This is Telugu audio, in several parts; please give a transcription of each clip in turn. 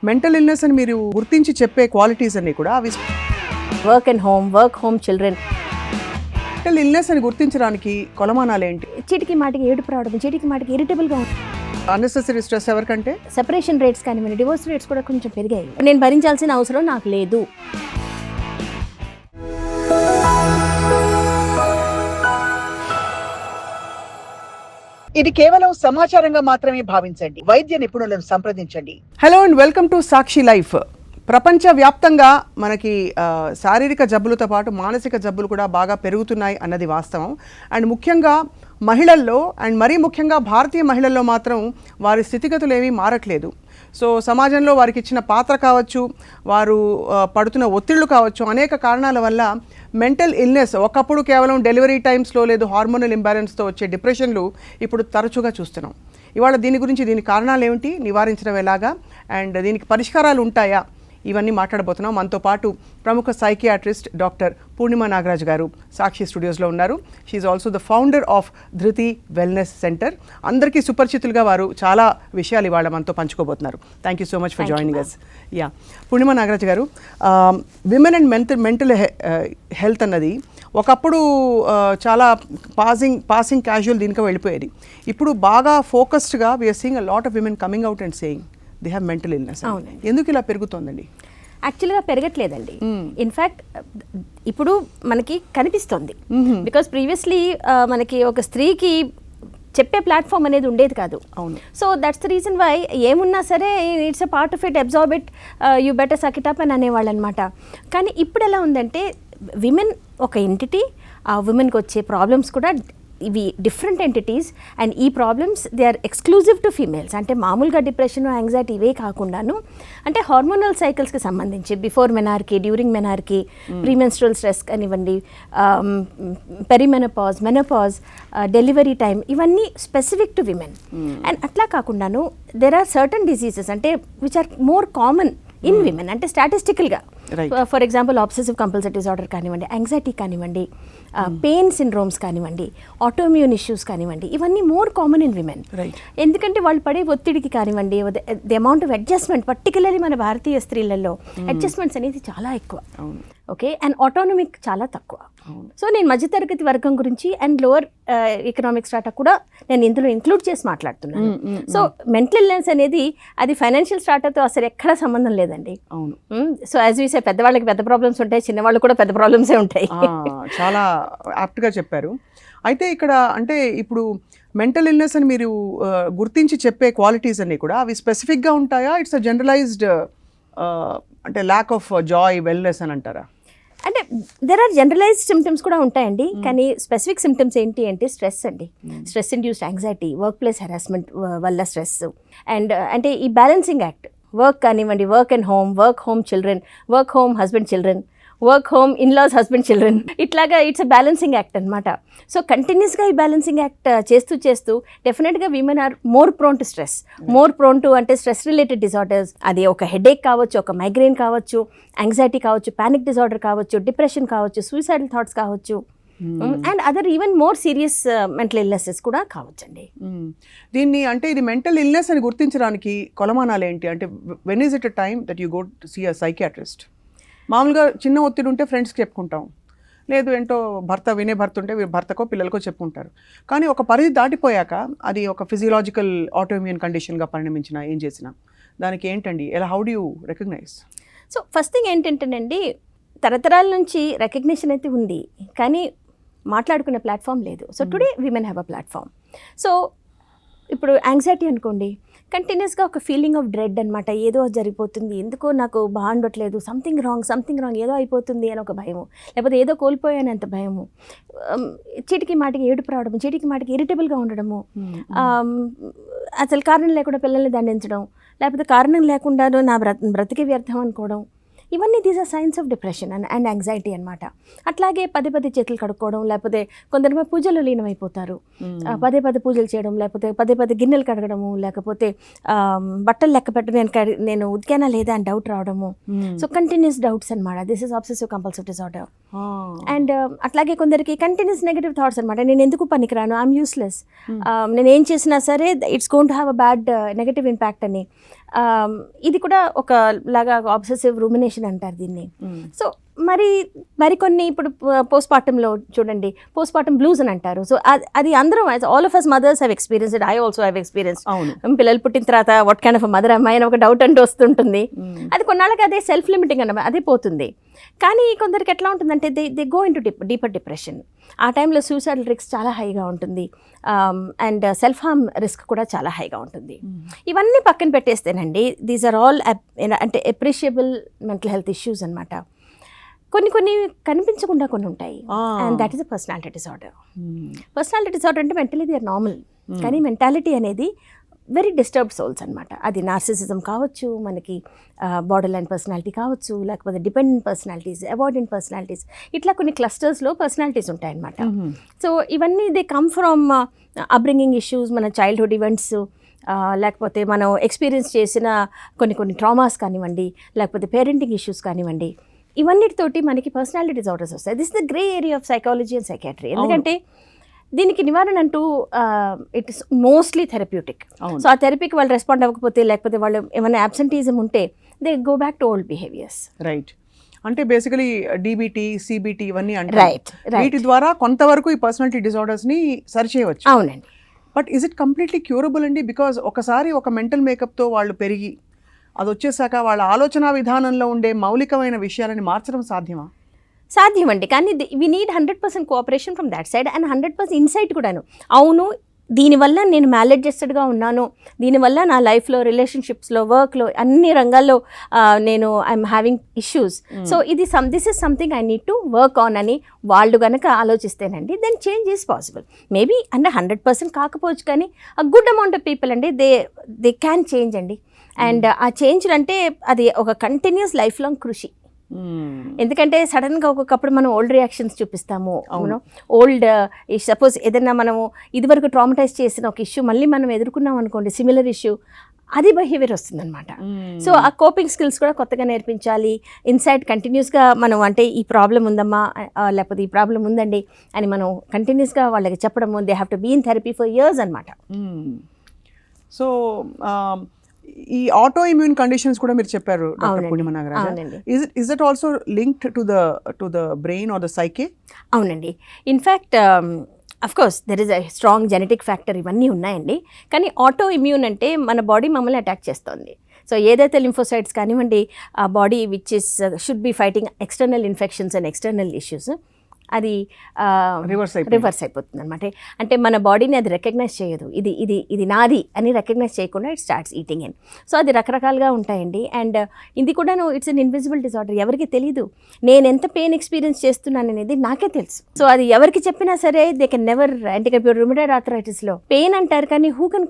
మెంటల్ ఇల్నెస్ అని మీరు గుర్తించి చెప్పే క్వాలిటీస్ అన్ని కూడా అవి work and home, work home children. Mental illness అని గుర్తించడానికి కొలమానాలు ఏంటి? చీటికి మాటికి ఏడుపు రావడం, చీటికి మాటికి ఇరిటబుల్గా ఉంటుంది. అన్నెసెసరీ స్ట్రెస్ ఎవరికంటే సెపరేషన్ రేట్స్ కానివ్వండి, డివోర్స్ రేట్స్ కూడా కొంచెం పెరిగాయి. నేను భరించాల్సిన అవసరం నాకు లేదు. ఇది కేవలం సమాచారంగా మాత్రమే భావించండి. వైద్య నిపుణులను సంప్రదించండి. Hello and welcome to Sakshi life. ప్రపంచవ్యాప్తంగా మనకి శారీరక జబ్బులతో పాటు మానసిక జబ్బులు కూడా బాగా పెరుగుతున్నాయి అన్నది వాస్తవం. అండ్ ముఖ్యంగా మహిళల్లో అండ్ మరీ ముఖ్యంగా భారతీయ మహిళల్లో మాత్రం వారి స్థితిగతులు ఏమీ మారట్లేదు. సో సమాజంలో వారికి ఇచ్చిన పాత్ర కావచ్చు, వారు పడుతున్న ఒత్తిళ్లు కావచ్చు, అనేక కారణాల వల్ల మెంటల్ ఇల్నెస్, ఒకప్పుడు కేవలం డెలివరీ టైమ్స్లో లేదు హార్మోనల్ ఇంబ్యాలెన్స్తో వచ్చే డిప్రెషన్లు ఇప్పుడు తరచుగా చూస్తున్నాం. ఇవాళ దీని గురించి, దీని కారణాలు ఏమిటి, నివారించడం ఎలాగా, అండ్ దీనికి పరిష్కారాలు ఉంటాయా, ఇవన్నీ మాట్లాడబోతున్నాం. మనతో పాటు ప్రముఖ సైకియాట్రిస్ట్ డాక్టర్ పూర్ణిమ నాగరాజ్ గారు సాక్షి స్టూడియోస్లో ఉన్నారు. She's also the founder of Dhruti wellness centre. అందరికీ సుపరిచితులుగా వారు చాలా విషయాలు ఇవాళ మనతో పంచుకోబోతున్నారు. Thank you so much for joining us. Yeah, Purnima Nagaraj గారు, విమెన్ అండ్ మెంటల్ హెల్త్ అన్నది ఒకప్పుడు చాలా పాసింగ్ క్యాజువల్ దీనికి వెళ్ళిపోయేది. ఇప్పుడు బాగా ఫోకస్డ్గా we're seeing a lot of women coming out and saying they have mental illness. ఎందుకు ఇలా పెరుగుతోందండి? యాక్చువల్గా పెరగట్లేదండి. ఇన్ఫ్యాక్ట్ ఇప్పుడు మనకి కనిపిస్తుంది. బికాస్ ప్రీవియస్లీ మనకి ఒక స్త్రీకి చెప్పే ప్లాట్ఫామ్ అనేది ఉండేది కాదు. అవును. So that's the reason why ఏమున్నా సరే it's a part of it, absorb it, you better suck it up అని అనేవాళ్ళు అనమాట. కానీ ఇప్పుడు ఎలా ఉందంటే విమెన్ ఒక ఎంటిటీ, ఆ విమెన్కి వచ్చే ప్రాబ్లమ్స్ కూడా ఇవి డిఫరెంట్ ఎంటిటీస్, అండ్ ఈ problems they are exclusive to females. అంటే మామూలుగా డిప్రెషన్, యాంగ్జైటీ ఇవే కాకుండాను అంటే హార్మోనల్ సైకిల్స్కి సంబంధించి before menarche, during menarche, premenstrual stress కానివ్వండి, పెరిమెనోపాజ్, మెనోపాజ్, డెలివరీ టైం, ఇవన్నీ స్పెసిఫిక్ టు విమెన్. అండ్ అట్లా కాకుండాను దెర్ ఆర్ సర్టన్ డిసీజెస్ అంటే which are more common in women. అంటే స్టాటిస్టికల్గా for example obsessive compulsive disorder కానివ్వండి, యాంగ్జైటీ కానివ్వండి, పెయిన్ సిండ్రోమ్స్ కానివ్వండి, ఆటోఇమ్యూన్ ఇష్యూస్ కానివ్వండి, ఇవన్నీ మోర్ కామన్ ఇన్ విమెన్. ఎందుకంటే వాళ్ళు పడే ఒత్తిడికి కానివ్వండి, the amount of adjustment, particularly మన భారతీయ స్త్రీలలో అడ్జస్ట్మెంట్స్ అనేది చాలా ఎక్కువ. ఓకే, అండ్ ఆటోనమిక్ చాలా తక్కువ. సో నేను మధ్యతరగతి వర్గం గురించి అండ్ లోవర్ ఎకనామిక్ స్ట్రాటా కూడా నేను ఇందులో ఇంక్లూడ్ చేసి మాట్లాడుతున్నాను. సో మెంటల్ ఇల్నెస్ అనేది అది ఫైనాన్షియల్ స్ట్రాటాతో అసలు ఎక్కడా సంబంధం లేదండి. అవును. సో యాజ్ వి సే, పెద్దవాళ్ళకి పెద్ద ప్రాబ్లమ్స్ ఉంటాయి, చిన్నవాళ్ళు కూడా పెద్ద ప్రాబ్లమ్సే ఉంటాయి. చాలా యాప్ట్గా చెప్పారు. అయితే ఇక్కడ అంటే ఇప్పుడు మెంటల్ ఇల్నెస్ అని మీరు గుర్తించి చెప్పే క్వాలిటీస్ అన్నీ కూడా అవి స్పెసిఫిక్గా ఉంటాయా? ఇట్స్ అ జనరలైజ్డ్ అంటే ల్యాక్ ఆఫ్ జాయ్, వెల్నెస్ అని అంటారా? అంటే దెర్ ఆర్ జనరలైజ్డ్ సిమ్టమ్స్ కూడా ఉంటాయండి. కానీ స్పెసిఫిక్ సిమ్టమ్స్ ఏంటి అంటే స్ట్రెస్ అండి. Stress induced anxiety, work place harassment వల్ల స్ట్రెస్, అండ్ అంటే ఈ బ్యాలెన్సింగ్ యాక్ట్, వర్క్ కానివ్వండి, work and home, work home children, work home husband children, work home in-laws husband children, ఇట్లాగా ఇట్స్ అ బ్యాలెన్సింగ్ యాక్ట్ అనమాట. సో కంటిన్యూస్గా ఈ బ్యాలెన్సింగ్ యాక్ట్ చేస్తూ డెఫినెట్గా women are more prone to stress, more prone to అంటే స్ట్రెస్ రిలేటెడ్ డిజార్డర్స్. అది ఒక హెడేక్ కావచ్చు, ఒక మైగ్రేన్ కావచ్చు, యాంగ్జైటీ కావచ్చు, పానిక్ డిజార్డర్ కావచ్చు, డిప్రెషన్ కావచ్చు, సూసైడల్ థాట్స్ కావచ్చు, and other even more serious mental illnesses కూడా కావచ్చండి. దీన్ని అంటే ఇది మెంటల్ ఇల్నెస్ అని గుర్తించడానికి కొలమానాలు ఏంటి? అంటే when is it a time that you go to see a psychiatrist? మామూలుగా చిన్న ఒత్తిడి ఉంటే ఫ్రెండ్స్కి చెప్పుకుంటాం, లేదు ఏంటో భర్త ఉంటే భర్తకో పిల్లలకో చెప్పుకుంటారు. కానీ ఒక పరిధి దాటిపోయాక అది ఒక ఫిజియలాజికల్ ఆటోఇమ్యూన్ కండిషన్గా పరిణమించిన ఏం చేసినా దానికి ఏంటండి, ఎలా, how do you recognise? So first thing ఏంటంటేనండి, తరతరాల నుంచి రికగ్నిషన్ అయితే ఉంది, కానీ మాట్లాడుకునే ప్లాట్ఫామ్ లేదు. So today women have a platform. So ఇప్పుడు యాంగ్జైటీ అనుకోండి, కంటిన్యూస్గా ఒక ఫీలింగ్ ఆఫ్ డ్రెడ్ అనమాట. ఏదో జరిగిపోతుంది, ఎందుకో నాకు బాగుండట్లేదు, సంథింగ్ రాంగ్, ఏదో అయిపోతుంది అని ఒక భయము, లేకపోతే ఏదో కోల్పోయాను అంత భయము, చీటికి మాటికి ఏడుపు రావడము, చీటికి మాటికి ఇరిటబుల్గా ఉండడము, అసలు కారణం లేకుండా పిల్లల్ని దండించడం, లేకపోతే కారణం లేకుండా నా బ్రతికే వ్యర్థం అనుకోవడం, ఇవన్నీ these are signs of depression and anxiety అనమాట. అట్లాగే పదే చేతులు కడుక్కోవడం, లేకపోతే కొందరు పూజలు లీనమైపోతారు, పదే పూజలు చేయడం, లేకపోతే పదే గిన్నెలు కడగడము, లేకపోతే బట్టలు లెక్క పెట్టడం, నేను ఉతికానా లేదా అని డౌట్ రావడము. సో కంటిన్యూస్ డౌట్స్ అనమాట. This is obsessive compulsive disorder. And అట్లాగే కొందరికి కంటిన్యూస్ నెగటివ్ థాట్స్ అనమాట. నేను ఎందుకు పనికిరాను, ఐఎమ్ యూస్లెస్, నేను ఏం చేసినా సరే it's going to have a bad negative impact అని. ఇది కూడా ఒక లాగా ఆబ్సెసివ్ రూమినేషన్ అంటారు దీన్ని. సో మరికొన్ని ఇప్పుడు పోస్ట్ పార్టంలో చూడండి, పోస్ట్ పార్టం బ్లూస్ అని అంటారు. సో అది అందరూ, all of us mothers have experienced, I also have experience. పిల్లలు పుట్టిన తర్వాత వాట్ కైండ్ ఆఫ్ మదర్ అమ్మాయి అని ఒక డౌట్ అంటూ వస్తుంటుంది. అది కొన్నాళ్ళకి అదే సెల్ఫ్ లిమిటింగ్ అన్నమాట, అదే పోతుంది. కానీ కొందరికి ఎట్లా ఉంటుందంటే they go in to deeper depression. ఆ టైంలో సూసైడల్ రిస్క్ చాలా హైగా ఉంటుంది, అండ్ సెల్ఫ్ హార్మ్ రిస్క్ కూడా చాలా హైగా ఉంటుంది. ఇవన్నీ పక్కన పెట్టేస్తేనండి, దీస్ ఆర్ ఆల్ అంటే అప్రిషియబుల్ మెంటల్ హెల్త్ ఇష్యూస్ అనమాట. కొన్ని కనిపించకుండా కొన్ని ఉంటాయి, and that is a personality disorder. Personality disorder అంటే మెంటలీ దే ఆర్ నార్మల్, కానీ మెంటాలిటీ అనేది వెరీ డిస్టర్బ్డ్ సోల్స్ అనమాట. అది నార్సిసిజం కావచ్చు, మనకి బార్డర్ లైన్ పర్సనాలిటీ కావచ్చు, లేకపోతే డిపెండెంట్ పర్సనాలిటీస్, అవాయిడెంట్ పర్సనాలిటీస్, ఇట్లా కొన్ని క్లస్టర్స్లో పర్సనాలిటీస్ ఉంటాయన్నమాట. సో ఇవన్నీ they come from upbringing issues, మన చైల్డ్హుడ్ ఈవెంట్స్, లేకపోతే మనం ఎక్స్పీరియన్స్ చేసిన కొన్ని ట్రామాస్ కానివ్వండి, లేకపోతే పేరెంటింగ్ ఇష్యూస్ కానివ్వండి, ఇవన్నిటితోటి మనకి పర్సనాలిటీ డిజార్డర్స్ వస్తాయి. This the grey area of psychology and psychiatry. ఎందుకంటే దీనికి నివారణ అంటూ it is mostly therapeutic. So ఆ థెరపీకి వాళ్ళు రెస్పాండ్ అవ్వకపోతే, లేకపోతే వాళ్ళు ఏమైనా అబ్సెంటీజం ఉంటే, they go back to old behaviours. Right. అంటే బేసికలీ డీబీటీ, సిబిటీ ఇవన్నీ అంటే వీటి ద్వారా కొంతవరకు ఈ పర్సనాలిటీ డిజార్డర్స్ని సరి చేయవచ్చు. అవునండి. But is it completely curable అండి? బికాజ్ ఒకసారి ఒక మెంటల్ మేకప్తో వాళ్ళు పెరిగి అది వచ్చేసాక వాళ్ళ ఆలోచన విధానంలో ఉండే మౌలికమైన విషయాలని మార్చడం సాధ్యమా? సాధ్యమండి, కానీ we need 100% cooperation from that side and 100% insight కూడాను. అవును, దీనివల్ల నేను మ్యాలడ్జస్టెడ్గా ఉన్నాను, దీనివల్ల నా లైఫ్లో, రిలేషన్షిప్స్లో, వర్క్లో, అన్ని రంగాల్లో నేను I'm having issues. So this is something I need to work on అని వాళ్ళు కనుక ఆలోచిస్తేనండి, then change is possible. Maybe అంటే 100% కాకపోవచ్చు, కానీ a good amount of people అండి దే క్యాన్ చేంజ్ అండి. అండ్ ఆ చేంజ్ అంటే అది ఒక కంటిన్యూస్ లైఫ్ లాంగ్ కృషి. ఎందుకంటే సడన్గా ఒక్కొక్కప్పుడు మనం ఓల్డ్ రియాక్షన్స్ చూపిస్తాము. అవును, ఓల్డ్ సపోజ్ ఏదైనా మనము ఇదివరకు ట్రామటైజ్ చేసిన ఒక ఇష్యూ మళ్ళీ మనం ఎదుర్కొన్నాం అనుకోండి, సిమిలర్ ఇష్యూ, అది బిహేవియర్ వస్తుందన్నమాట. సో ఆ కోపింగ్ స్కిల్స్ కూడా కొత్తగా నేర్పించాలి. ఇన్సైట్ కంటిన్యూస్గా మనం అంటే ఈ ప్రాబ్లం ఉందమ్మా, లేకపోతే ఈ ప్రాబ్లం ఉందండి అని మనం కంటిన్యూస్గా వాళ్ళకి చెప్పడము. They have to be in therapy for years అనమాట. సో ఈ ఆటో ఇమ్యూన్ కండిషన్స్ కూడా మీరు చెప్పారు doctor Purnima Nagaraja. Is it also linked to the brain or the psyche? అవునండి. In fact of course there is a strong genetic factor, ఇవన్నీ ఉన్నాయండి. కానీ ఆటో ఇమ్యూన్ అంటే మన బాడీ మమ్మల్ని అటాక్ చేస్తుంది. సో ఏదైతే లింఫోసైట్స్ కానివ్వండి, ఆ body which is should be fighting external infections and external issues, అది రివర్స్ అయిపోతుంది అనమాట. అంటే మన బాడీని అది రికగ్నైజ్ చేయదు, ఇది నాది అని రికగ్నైజ్ చేయకుండా it starts eating in. So అది రకరకాలుగా ఉంటాయండి. అండ్ ఇది కూడా ఇట్స్ అన్ ఇన్విజిబుల్ డిజార్డర్. ఎవరికి తెలీదు నేను ఎంత పెయిన్ ఎక్స్పీరియన్స్ చేస్తున్నాను అనేది, నాకే తెలుసు. సో అది ఎవరికి చెప్పినా సరే దే కెన్ నెవర్. అంటే ఇప్పుడు రుమటాయిడ్ ఆర్థరైటిస్లో పెయిన్ అంటారు, కానీ హూ కెన్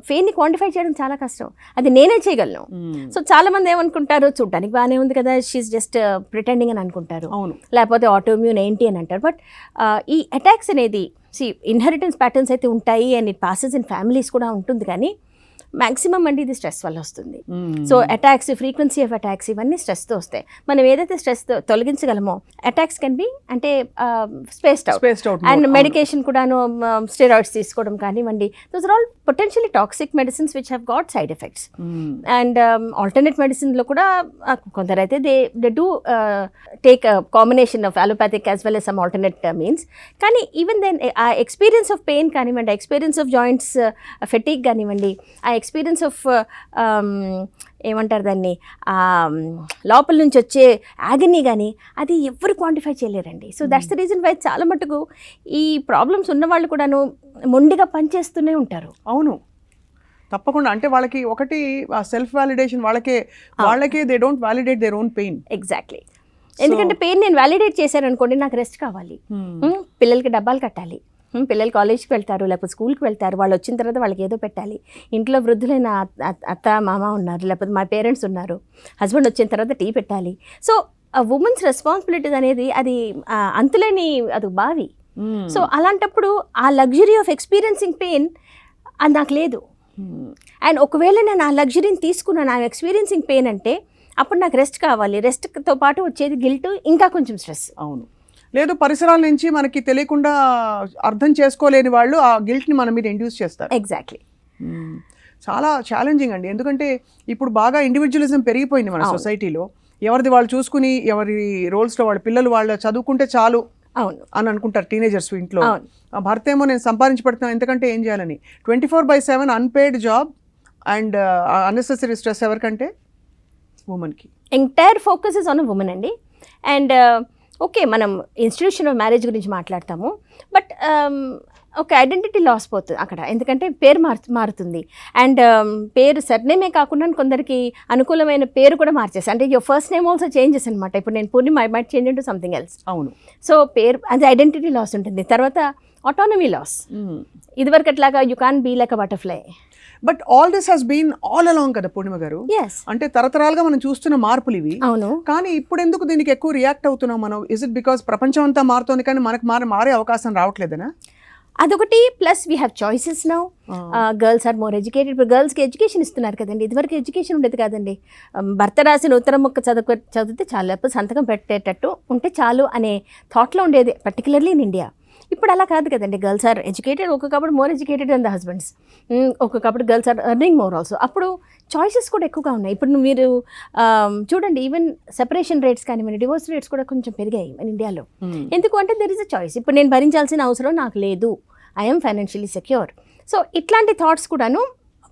పెయిన్ని క్వాంటిఫై చేయడం చాలా కష్టం. అది నేనే చేయగలను. సో చాలా మంది ఏమనుకుంటారు, చూడడానికి బాగానే ఉంది కదా, షీఈస్ జస్ట్ ప్రిటెండింగ్ అని అనుకుంటారు, లేకపోతే ఆటోఇమ్యూన్ ఏంటి అని అంటారు. బట్ ఈ అటాక్స్ అనేది ఇన్హెరిటెన్స్ ప్యాటర్న్స్ అయితే ఉంటాయి, and it passes in families కూడా ఉంటుంది, కానీ మ్యాక్సిమం అండి ఇది స్ట్రెస్ వల్ల వస్తుంది. So attacks, frequency of attacks ఇవన్నీ స్ట్రెస్తో వస్తాయి. మనం ఏదైతే స్ట్రెస్ తొలగించగలమో అటాక్స్ కెన్ బి అంటే స్పేస్డ్ అవుట్. అండ్ మెడికేషన్ కూడాను స్టెరాయిడ్స్ తీసుకోవడం కానివ్వండి, those are all potentially toxic medicines which have got side effects. And alternate మెడిసిన్లో కూడా కొందరైతే they do take combination of allopathic as well as some alternate means. కానీ ఈవెన్ దెన్ ఆ ఎక్స్పీరియన్స్ ఆఫ్ పెయిన్ కానివ్వండి, ఎక్స్పీరియన్స్ ఆఫ్ జాయింట్స్ ఫెటిగ్ కానివ్వండి, ఆ ఎక్స్పీరియన్స్ ఆఫ్ ఏమంటారు దాన్ని, లోపల నుంచి వచ్చే యాగనీ కానీ, అది ఎవరు క్వాంటిఫై చేయలేరండి. So that's the reason why చాలా మటుకు ఈ ప్రాబ్లమ్స్ ఉన్న వాళ్ళు కూడాను మొండిగా పనిచేస్తూనే ఉంటారు. అవును, తప్పకుండా. అంటే వాళ్ళకి ఒకటి సెల్ఫ్ వ్యాలిడేషన్, వాళ్ళకే they don't validate their own pain. Exactly. ఎందుకంటే పెయిన్ నేను వ్యాలిడేట్ చేశాను అనుకోండి, నాకు రెస్ట్ కావాలి, పిల్లలకి డబ్బాలు కట్టాలి, పిల్లలు కాలేజ్కి వెళ్తారు, లేకపోతే స్కూల్కి వెళ్తారు, వాళ్ళు వచ్చిన తర్వాత వాళ్ళకి ఏదో పెట్టాలి, ఇంట్లో వృద్ధులైన అత్త మామ ఉన్నారు, లేకపోతే మా పేరెంట్స్ ఉన్నారు, హస్బెండ్ వచ్చిన తర్వాత టీ పెట్టాలి. సో ఉమెన్స్ రెస్పాన్సిబిలిటీస్ అనేది అది అంతులేని అది బావి. సో అలాంటప్పుడు ఆ లగ్జరీ ఆఫ్ ఎక్స్పీరియన్సింగ్ పెయిన్ అది నాకు లేదు. అండ్ ఒకవేళ నేను ఆ లగ్జరీని తీసుకున్నాను, ఆ ఎక్స్పీరియన్సింగ్ పెయిన్ అంటే అప్పుడు నాకు రెస్ట్ కావాలి, రెస్ట్తో పాటు వచ్చేది గిల్ట్, ఇంకా కొంచెం స్ట్రెస్. అవును, లేదు పరిసరాల నుంచి మనకి తెలియకుండా అర్థం చేసుకోలేని వాళ్ళు ఆ గిల్ట్ని మన మీద ఇండ్యూస్ చేస్తారు. ఎగ్జాక్ట్లీ. చాలా ఛాలెంజింగ్ అండి, ఎందుకంటే ఇప్పుడు బాగా ఇండివిజువలిజం పెరిగిపోయింది మన సొసైటీలో. ఎవరిది వాళ్ళు చూసుకుని ఎవరి రోల్స్లో వాళ్ళ పిల్లలు వాళ్ళు చదువుకుంటే చాలు అవును అని అనుకుంటారు టీనేజర్స్ ఇంట్లో. భర్త ఏమో నేను సంపాదించి పెడుతున్నాను ఎందుకంటే ఏం చేయాలని. 24/7 unpaid job and unnecessary stress ఎవరికంటే ఉమెన్కి. Entire focus is on women అండి. అండ్ ఓకే, మనం ఇన్స్టిట్యూషన్ ఆఫ్ మ్యారేజ్ గురించి మాట్లాడతాము, బట్ ఒక ఐడెంటిటీ లాస్ పోతుంది అక్కడ, ఎందుకంటే పేరు మారుతుంది. అండ్ పేరు సర్నేమే కాకుండా కొందరికి అనుకూలమైన పేరు కూడా మార్చేసి, అంటే your first name also changes అనమాట. ఇప్పుడు నేను Purnima, I might change into something else. అవును. సో పేరు అది ఐడెంటిటీ లాస్ ఉంటుంది. తర్వాత ఆటోనమీ లాస్. ఇదివరకు అట్లాగా you can be like a butterfly. But all this has been all along కదా పూర్ణిమ గారు. అంటే తరతరాలుగా మనం చూస్తున్న మార్పులు ఇవి. అవును. కానీ ఇప్పుడు ఎందుకు దీనికి ఎక్కువ రియాక్ట్ అవుతున్నాం మనం? ఇస్ ఇట్ బికాస్ ప్రపంచం అంతా మారుతోంది కానీ మనకు మారే అవకాశం రావట్లేదనా? అదొకటి. Plus we have choices now. Girls are more educated. ఇప్పుడు గర్ల్స్కి ఎడ్యుకేషన్ ఇస్తున్నారు కదండి, ఇదివరకు ఎడ్యుకేషన్ ఉండేది కాదండి. భర్త రాసిన ఉత్తరం ముక్క చదివితే చాలు, లేకపోతే సంతకం పెట్టేటట్టు ఉంటే చాలు అనే థాట్లో ఉండేది, పర్టికులర్లీ ఇన్ ఇండియా. ఇప్పుడు అలా కాదు కదండి. గర్ల్స్ ఆర్ ఎడ్యుకేటెడ్, ఒక్కొక్కప్పుడు more educated than the husbands, ఒక్కొక్కప్పుడు girls are earning more also. అప్పుడు చాయిసెస్ కూడా ఎక్కువగా ఉన్నాయి. ఇప్పుడు మీరు చూడండి, ఈవెన్ సెపరేషన్ రేట్స్ కానివ్వండి, డివోర్స్ రేట్స్ కూడా కొంచెం పెరిగాయి మన ఇండియాలో. ఎందుకు అంటే దెర్ ఇస్ అ చాయిస్. ఇప్పుడు నేను భరించాల్సిన అవసరం నాకు లేదు, ఐఎమ్ ఫైనాన్షియలీ సెక్యూర్. సో ఇట్లాంటి థాట్స్ కూడాను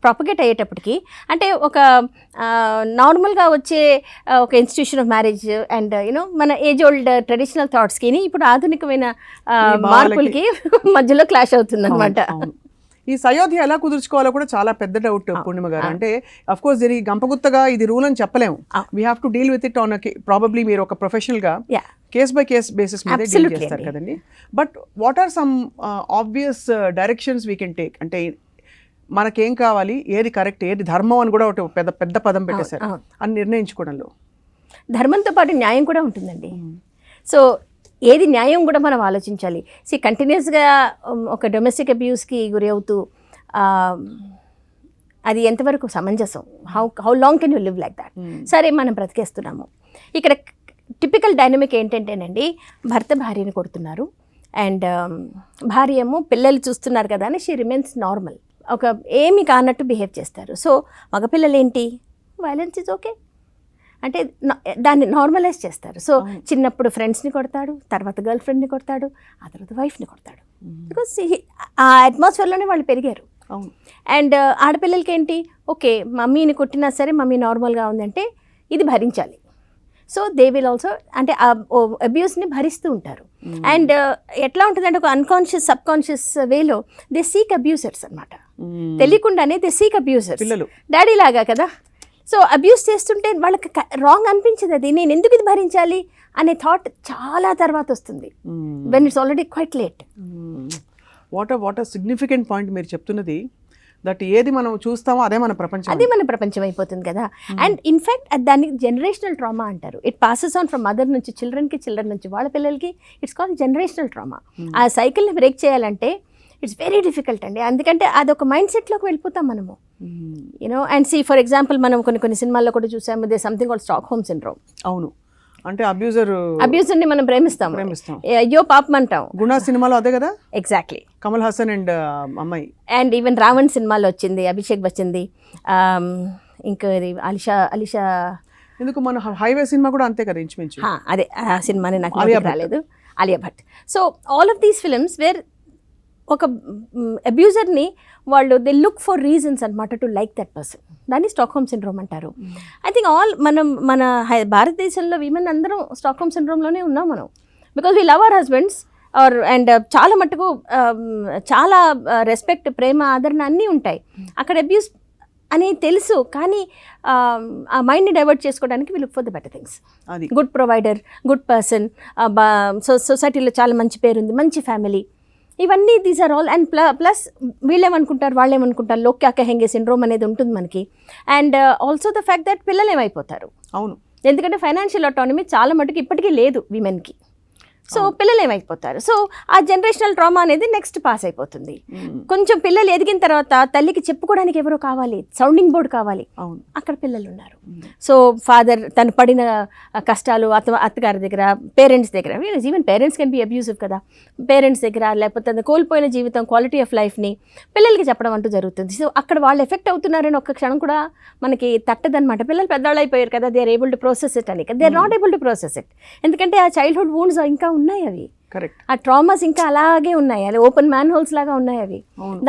ప్రాపగేట్ అయ్యేటప్పటికి, అంటే ఒక నార్మల్గా వచ్చే ఒక institution of marriage and you know మన ఏజ్ ఓల్డ్ ట్రెడిషనల్ థాట్స్కి ఇప్పుడు ఆధునికమైన మార్పులకి మధ్యలో క్లాష్ అవుతుంది అనమాట. ఈ సయోధ్య ఎలా కుదుర్చుకోవాలో కూడా చాలా పెద్ద డౌట్ పూర్ణిమ గారు. అంటే అఫ్ కోర్స్ దీనికి గంపగుత్తగా ఇది రూల్ అని చెప్పలేము. We have to deal with it on probably మీరు ఒక ప్రొఫెషనల్ గా కేస్ బై కేస్ బేసిస్ మీద డీల్ చేస్తారు కదండి. But what are some obvious directions we can take? అంటే మనకేం కావాలి, ఏది కరెక్ట్, ఏది ధర్మం అని కూడా ఒకటి పెద్ద పదం పెట్టేశారు అని నిర్ణయించుకోవడంలో. ధర్మంతో పాటు న్యాయం కూడా ఉంటుందండి. సో ఏది న్యాయం కూడా మనం ఆలోచించాలి. కంటిన్యూస్గా ఒక డొమెస్టిక్ అబ్యూస్కి గురి అవుతూ అది ఎంతవరకు సమంజసం? How long can you live like that? సరే, మనం బ్రతికేస్తున్నాము. ఇక్కడ టిపికల్ డైనమిక్ ఏంటంటేనండి, భర్త భార్యని కొడుతున్నారు అండ్ భార్య ఏమో పిల్లలు చూస్తున్నారు కదా అని షీ రిమైన్స్ నార్మల్, ఒక ఏమి కానట్టు బిహేవ్ చేస్తారు. సో మగపిల్లలు ఏంటి, వైలెన్స్ ఇస్ ఓకే అంటే దాన్ని నార్మలైజ్ చేస్తారు. సో చిన్నప్పుడు ఫ్రెండ్స్ని కొడతాడు, తర్వాత గర్ల్ ఫ్రెండ్ని కొడతాడు, ఆ తర్వాత వైఫ్ని కొడతాడు. బికాస్ ఆ అట్మాస్ఫియర్లోనే వాళ్ళు పెరిగారు. అండ్ ఆడపిల్లలకి ఏంటి, ఓకే మమ్మీని కొట్టినా సరే మమ్మీ నార్మల్గా ఉందంటే ఇది భరించాలి. సో దే విల్ ఆల్సో అంటే అబ్యూస్ని భరిస్తూ ఉంటారు. అండ్ ఎట్లా ఉంటుందంటే ఒక అన్కాన్షియస్ సబ్ కాన్షియస్ వేలో దే సీక్ అబ్యూసర్స్ అనమాట. తెలియకుండానే దే సీక్ అబ్యూసర్స్, డాడీ లాగా కదా. సో అబ్యూస్ చేస్తుంటే వాళ్ళకి రాంగ్ అనిపించదు, అది నేను ఎందుకు ఇది భరించాలి అనే థాట్ చాలా తర్వాత వస్తుంది, when it's already quite late. What significant point మీరు చెప్తున్నది. దట్ ఏది మనం చూస్తామో అదే మన ప్రపంచం, అదే మన ప్రపంచం అయిపోతుంది కదా. అండ్ ఇన్ఫ్యాక్ట్ దానికి జనరేషనల్ ట్రామా అంటారు. It passes on from mother నుంచి చిల్డ్రన్కి, చిల్డ్రన్ నుంచి వాళ్ళ పిల్లలకి. It's called generational trauma. ఆ సైకిల్ని బ్రేక్ చేయాలంటే ఇట్స్ వెరీ డిఫికల్ట్ అండి. అందుకంటే అదొక మైండ్ సెట్లోకి వెళ్ళిపోతాం మనము, యూనో. అండ్ ఫర్ ఎగ్జాంపుల్ మనం కొన్ని సినిమాల్లో కూడా చూసాము, they something called Stockholm syndrome. అవును, అంటే అబ్యూజర్ని మనం ప్రేమిస్తాం, అయ్యో పాపం అంటాం. గుణ సినిమాలో అదే కదా. ఎగ్జాక్ట్లీ. కమల్ హాసన్ అండ్ అమ్మాయి. అండ్ ఈవెన్ రావణ్ సినిమాలో వచ్చింది, అభిషేక్ వచ్చింది, ఇంకా అలిషా ఎందుకు మన హైవే సినిమా కూడా అంతే కదా ఇంచుమించు. అదే ఆ సినిమాని నాకు రాలేదు, Alia Bhatt. So all of these films where ఒక అబ్యూజర్ని వాళ్ళు దే లుక్ ఫర్ రీజన్స్ అనమాట టు లైక్ దట్ పర్సన్. దాన్ని స్టాక్హోమ్ సిండ్రోమ్ అంటారు. ఐ థింక్ మన భారతదేశంలో విమెన్ అందరం స్టాక్హోమ్ సిండ్రోమ్లోనే ఉన్నాం మనం, because we love our husbands and చాలా మట్టుకు చాలా రెస్పెక్ట్, ప్రేమ, ఆదరణ అన్నీ ఉంటాయి. అక్కడ అబ్యూస్ అని తెలుసు, కానీ ఆ మైండ్ని డైవర్ట్ చేసుకోవడానికి we look for the better things. Good provider, good person, సొసైటీలో చాలా మంచి పేరుంది, మంచి ఫ్యామిలీ, ఇవన్నీ these are all. And plus వీళ్ళేమనుకుంటారు, వాళ్ళేమనుకుంటారు, లోక్ క్యా కహెంగే సిండ్రోమ్ అనేది ఉంటుంది మనకి. And also the fact that పిల్లలు ఏమైపోతారు. అవును, ఎందుకంటే ఫైనాన్షియల్ ఆటోనమీ చాలా మటుకు ఇప్పటికీ లేదు విమెన్కి. సో పిల్లలు ఏమైపోతారు, సో ఆ జనరేషనల్ ట్రామా అనేది నెక్స్ట్ పాస్ అయిపోతుంది. కొంచెం పిల్లలు ఎదిగిన తర్వాత తల్లికి చెప్పుకోవడానికి ఎవరో కావాలి, సౌండింగ్ బోర్డ్ కావాలి, అక్కడ పిల్లలు ఉన్నారు. సో ఫాదర్ తను పడిన కష్టాలు అత్తగారి దగ్గర, పేరెంట్స్ దగ్గర, even parents can be abusive కదా, పేరెంట్స్ దగ్గర, లేకపోతే అది కోల్పోయిన జీవితం, క్వాలిటీ ఆఫ్ లైఫ్ని పిల్లలకి చెప్పడం అంటూ జరుగుతుంది. సో అక్కడ వాళ్ళు ఎఫెక్ట్ అవుతున్నారని ఒక్క క్షణం కూడా మనకి తట్టదనమాట. పిల్లలు పెద్దవాళ్ళు అయిపోయారు కదా, they are able to process it అని, they are not able to process it. ఎందుకంటే ఆ చైల్డ్హుడ్ వూండ్స్ ఇంకా ఉన్నాయి, అవి కరెక్ట్, ఆ ట్రామాస్ ఇంకా అలాగే ఉన్నాయి, అది ఓపెన్ మ్యాన్ హోల్స్ లాగా ఉన్నాయి అవి,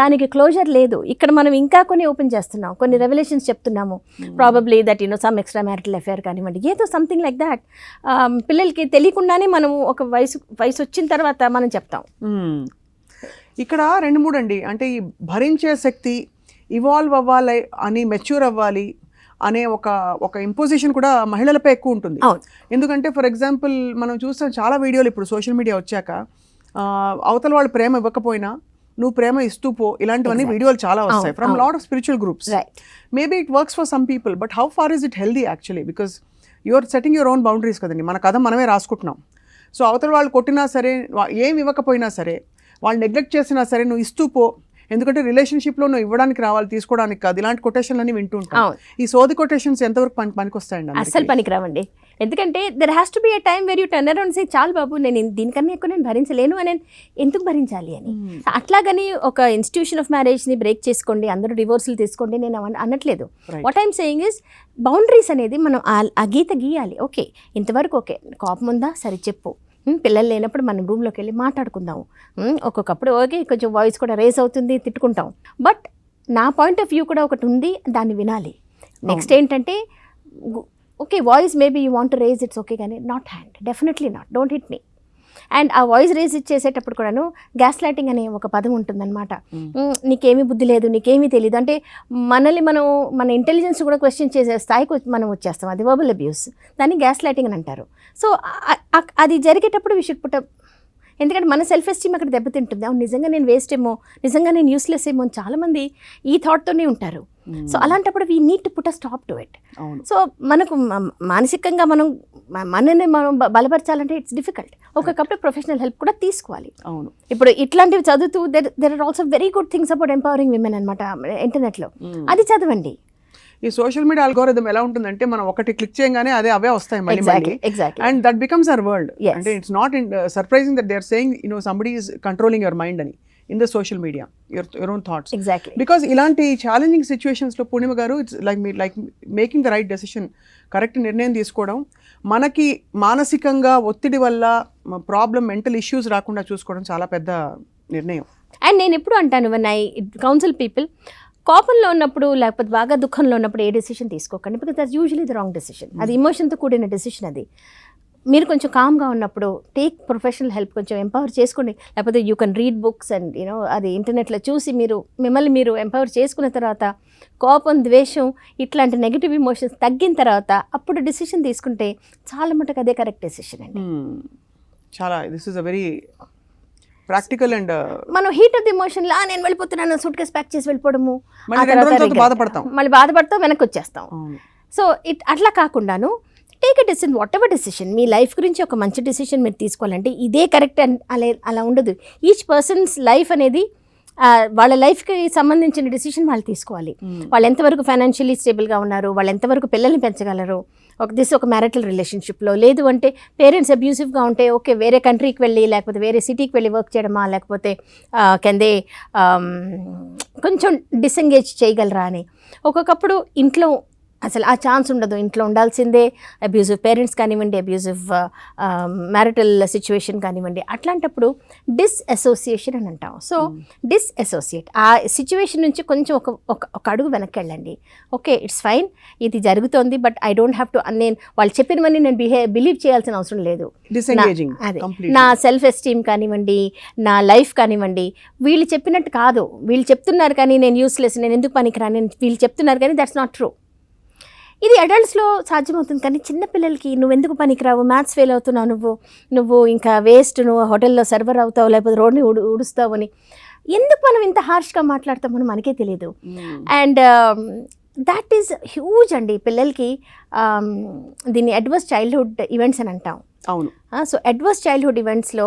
దానికి క్లోజర్ లేదు. ఇక్కడ మనం ఇంకా కొన్ని ఓపెన్ చేస్తున్నాం, కొన్ని రెవల్యూషన్స్ చెప్తున్నాము, probably that some extra marital affair కానివ్వండి, ఏదో సంథింగ్ లైక్ దాట్ పిల్లలకి తెలియకుండానే మనం ఒక వయసు వచ్చిన తర్వాత మనం చెప్తాం. ఇక్కడ 2-3 అండి, అంటే ఈ భరించే శక్తి, ఇవాల్వ్ అవ్వాలి అని, మెచ్యూర్ అవ్వాలి అనే ఒక ఇంపోజిషన్ కూడా మహిళలపై ఎక్కువ ఉంటుంది. ఎందుకంటే ఫర్ ఎగ్జాంపుల్ మనం చూస్తాం చాలా వీడియోలు ఇప్పుడు సోషల్ మీడియా వచ్చాక, అవతల వాళ్ళు ప్రేమ ఇవ్వకపోయినా నువ్వు ప్రేమ ఇస్తూ పో, ఇలాంటివన్నీ వీడియోలు చాలా వస్తాయి from lot of spiritual groups. Maybe it works for some people, but how far is it healthy actually, because you're setting your own boundaries కదండి, మన కథ మనమే రాసుకుంటున్నాం. సో అవతల వాళ్ళు కొట్టినా సరే, ఏమి ఇవ్వకపోయినా సరే, వాళ్ళు నెగ్లెక్ట్ చేసినా సరే నువ్వు ఇస్తూ పో, ఎందుకంటే రిలేషన్షిప్లో నువ్వు ఇవ్వడానికి రావాలి, తీసుకోవడానికి కాదు. ఇలాంటి కొటేషన్లు అన్ని వింటూ ఉంటాం. ఈ సోది కొటేషన్స్ ఎంతవరకు పనికొస్తాయండి? అస్సలు పనికిరావండి. ఎందుకంటే there has to be a time where you turn around say చాలు బాబు, నేను దీనికన్నా ఎక్కువ నేను భరించలేను అని, ఎందుకు భరించాలి అని. అట్లాగని ఒక ఇన్స్టిట్యూషన్ ఆఫ్ మ్యారేజ్ని బ్రేక్ చేసుకోండి, అందరూ డివోర్సులు తీసుకోండి నేను అనట్లేదు. What I'm saying is boundaries అనేది మనం ఆ గీత గీయాలి. ఓకే, ఇంతవరకు ఓకే, కోపం ఉందా సరే చెప్పు, పిల్లలు లేనప్పుడు మనం రూమ్లోకి వెళ్ళి మాట్లాడుకుందాము. ఒక్కొక్కప్పుడు ఓకే కొంచెం వాయిస్ కూడా రేస్ అవుతుంది, తిట్టుకుంటాం, బట్ నా పాయింట్ ఆఫ్ వ్యూ కూడా ఒకటి ఉంది, దాన్ని వినాలి. నెక్స్ట్ ఏంటంటే okay voice maybe you want to raise, it's okay, కానీ not hand, definitely not, don't hit me. And ఆ వాయిస్ రేజ్ ఇచ్చేసేటప్పుడు కూడాను గ్యాస్ లైటింగ్ అనే ఒక పదం ఉంటుందన్నమాట. నీకేమీ బుద్ధి లేదు, నీకేమీ తెలియదు అంటే మనల్ని మన ఇంటెలిజెన్స్ కూడా క్వశ్చన్ చేసే స్థాయికి మనం వచ్చేస్తాం. అది వర్బల్ అబ్యూస్, దాన్ని గ్యాస్ లైటింగ్ అని అంటారు. సో అది జరిగేటప్పుడు వి షుడ్ పుట్ అప్, ఎందుకంటే మన సెల్ఫ్ ఎస్టీమ్ అక్కడ దెబ్బతింటుంది. అవును నిజంగా నేను వేస్ట్ ఏమో, నిజంగా నేను యూస్లెస్ ఏమో అని చాలామంది ఈ థాట్తోనే ఉంటారు. సో అలాంటప్పుడు we need to put a stop to it. So మనకు మానసికంగా మనల్ని మనం బలపరచాలంటే ఇట్స్ డిఫికల్ట్. ఒక్కొక్కప్పుడు ప్రొఫెషనల్ హెల్ప్ కూడా తీసుకోవాలి. ఇప్పుడు ఇట్లాంటివి చదువుతూ there are also very good things about empowering women అనమాట ఇంటర్నెట్లో, అది చదవండి. ఈ సోషల్ మీడియా అల్గోరిథం ఎలా ఉంటుందంటే మనం ఒకటి క్లిక్ చేయగానే అవే వస్తాయి మళ్ళీ and that becomes our world. అంటే it's not surprising that they are saying somebody is controlling your mind అని in the social media, your own thoughts. Because ఇలాంటి ఛాలెంజింగ్ సిచ్యువేషన్స్లో పూర్ణిమ గారు it's like making the right decision, correct నిర్ణయం తీసుకోవడం, మనకి మానసికంగా ఒత్తిడి వల్ల ప్రాబ్లం, మెంటల్ ఇష్యూస్ రాకుండా చూసుకోవడం చాలా పెద్ద నిర్ణయం. అండ్ నేను ఎప్పుడు అంటాను వెన్ ఐ కౌన్సిల్ పీపుల్, కోపంలో ఉన్నప్పుడు లేకపోతే బాగా దుఃఖంలో ఉన్నప్పుడు ఏ డెసిషన్ తీసుకోకండి, because that's usually the wrong decision. అది ఇమోషన్తో కూడిన డెసిషన్. అది మీరు కొంచెం కామ్గా ఉన్నప్పుడు టేక్ ప్రొఫెషనల్ హెల్ప్, కొంచెం ఎంపవర్ చేసుకోండి. లేకపోతే you can read books and అది ఇంటర్నెట్లో చూసి మిమ్మల్ని మీరు ఎంపవర్ చేసుకున్న తర్వాత కోపం, ద్వేషం ఇట్లాంటి నెగిటివ్ ఇమోషన్స్ తగ్గిన తర్వాత అప్పుడు డెసిషన్ తీసుకుంటే చాలా మటుకు అదే కరెక్ట్ డెసిషన్ అండి. చాలా this is a very practical and మనం హీట్ ఆఫ్ ది ఎమోషన్ లా నేను వెళ్ళిపోతున్నాను సూట్ కేస్ ప్యాక్ చేసి వెళ్ళిపోవడము, మళ్ళీ బాధపడతాం, వెనక్కి వచ్చేస్తాం. సో అట్లా కాకుండాను take a decision, whatever decision, మీ లైఫ్ గురించి ఒక మంచి డెసిషన్ మీరు తీసుకోవాలంటే ఇదే కరెక్ట్ అని అలా ఉండదు. ఈచ్ పర్సన్స్ లైఫ్ అనేది వాళ్ళ లైఫ్కి సంబంధించిన డెసిషన్ వాళ్ళు తీసుకోవాలి. వాళ్ళు ఎంతవరకు ఫైనాన్షియలీ స్టేబుల్గా ఉన్నారు, వాళ్ళు ఎంతవరకు పిల్లల్ని పెంచగలరు, ఒక మ్యారిటల్ రిలేషన్షిప్లో, లేదు అంటే పేరెంట్స్ అబ్యూసివ్గా ఉంటే ఓకే వేరే కంట్రీకి వెళ్ళి లేకపోతే వేరే సిటీకి వెళ్ళి వర్క్ చేయడమా, లేకపోతే కెందే కొంచెం డిసెంగేజ్ చేయగలరా అని. ఒక్కొక్కప్పుడు ఇంట్లో అసలు ఆ ఛాన్స్ ఉండదు, ఇంట్లో ఉండాల్సిందే, అబ్యూజివ్ పేరెంట్స్ కానివ్వండి, అబ్యూజివ్ మ్యారిటల్ సిచ్యువేషన్ కానివ్వండి, అట్లాంటప్పుడు డిస్అసోసియేషన్ అని అంటాం. సో డిస్అసోసియేట్, ఆ సిచ్యువేషన్ నుంచి కొంచెం ఒక అడుగు వెనక్కి వెళ్ళండి. ఓకే ఇట్స్ ఫైన్, ఇది జరుగుతోంది, but I don't have to, నేను వాళ్ళు చెప్పినవన్నీ నేను బిలీవ్ చేయాల్సిన అవసరం లేదు. అదే నా సెల్ఫ్ ఎస్టీమ్ కానివ్వండి, నా లైఫ్ కానివ్వండి, వీళ్ళు చెప్పినట్టు కాదు, వీళ్ళు చెప్తున్నారు కానీ నేను యూస్లెస్, నేను ఎందుకు పనికిరాను, వీళ్ళు చెప్తున్నారు కానీ దట్స్ నాట్ ట్రూ. ఇది అడల్ట్స్లో సాధ్యమవుతుంది, కానీ చిన్నపిల్లలకి నువ్వెందుకు పనికిరావు, మ్యాథ్స్ ఫెయిల్ అవుతున్నావు, నువ్వు ఇంకా వేస్ట్, నువ్వు హోటల్లో సర్వర్ అవుతావు, లేకపోతే రోడ్ని ఊడుస్తావు అని ఎందుకు మనం ఇంత హార్ష్గా మాట్లాడతామని మనకే తెలియదు. అండ్ దాట్ ఈస్ హ్యూజ్ అండి పిల్లలకి. దీన్ని అడ్వర్స్ చైల్డ్హుడ్ ఈవెంట్స్ అని అంటాం. అవును. సో అడ్వర్స్ చైల్డ్హుడ్ ఈవెంట్స్లో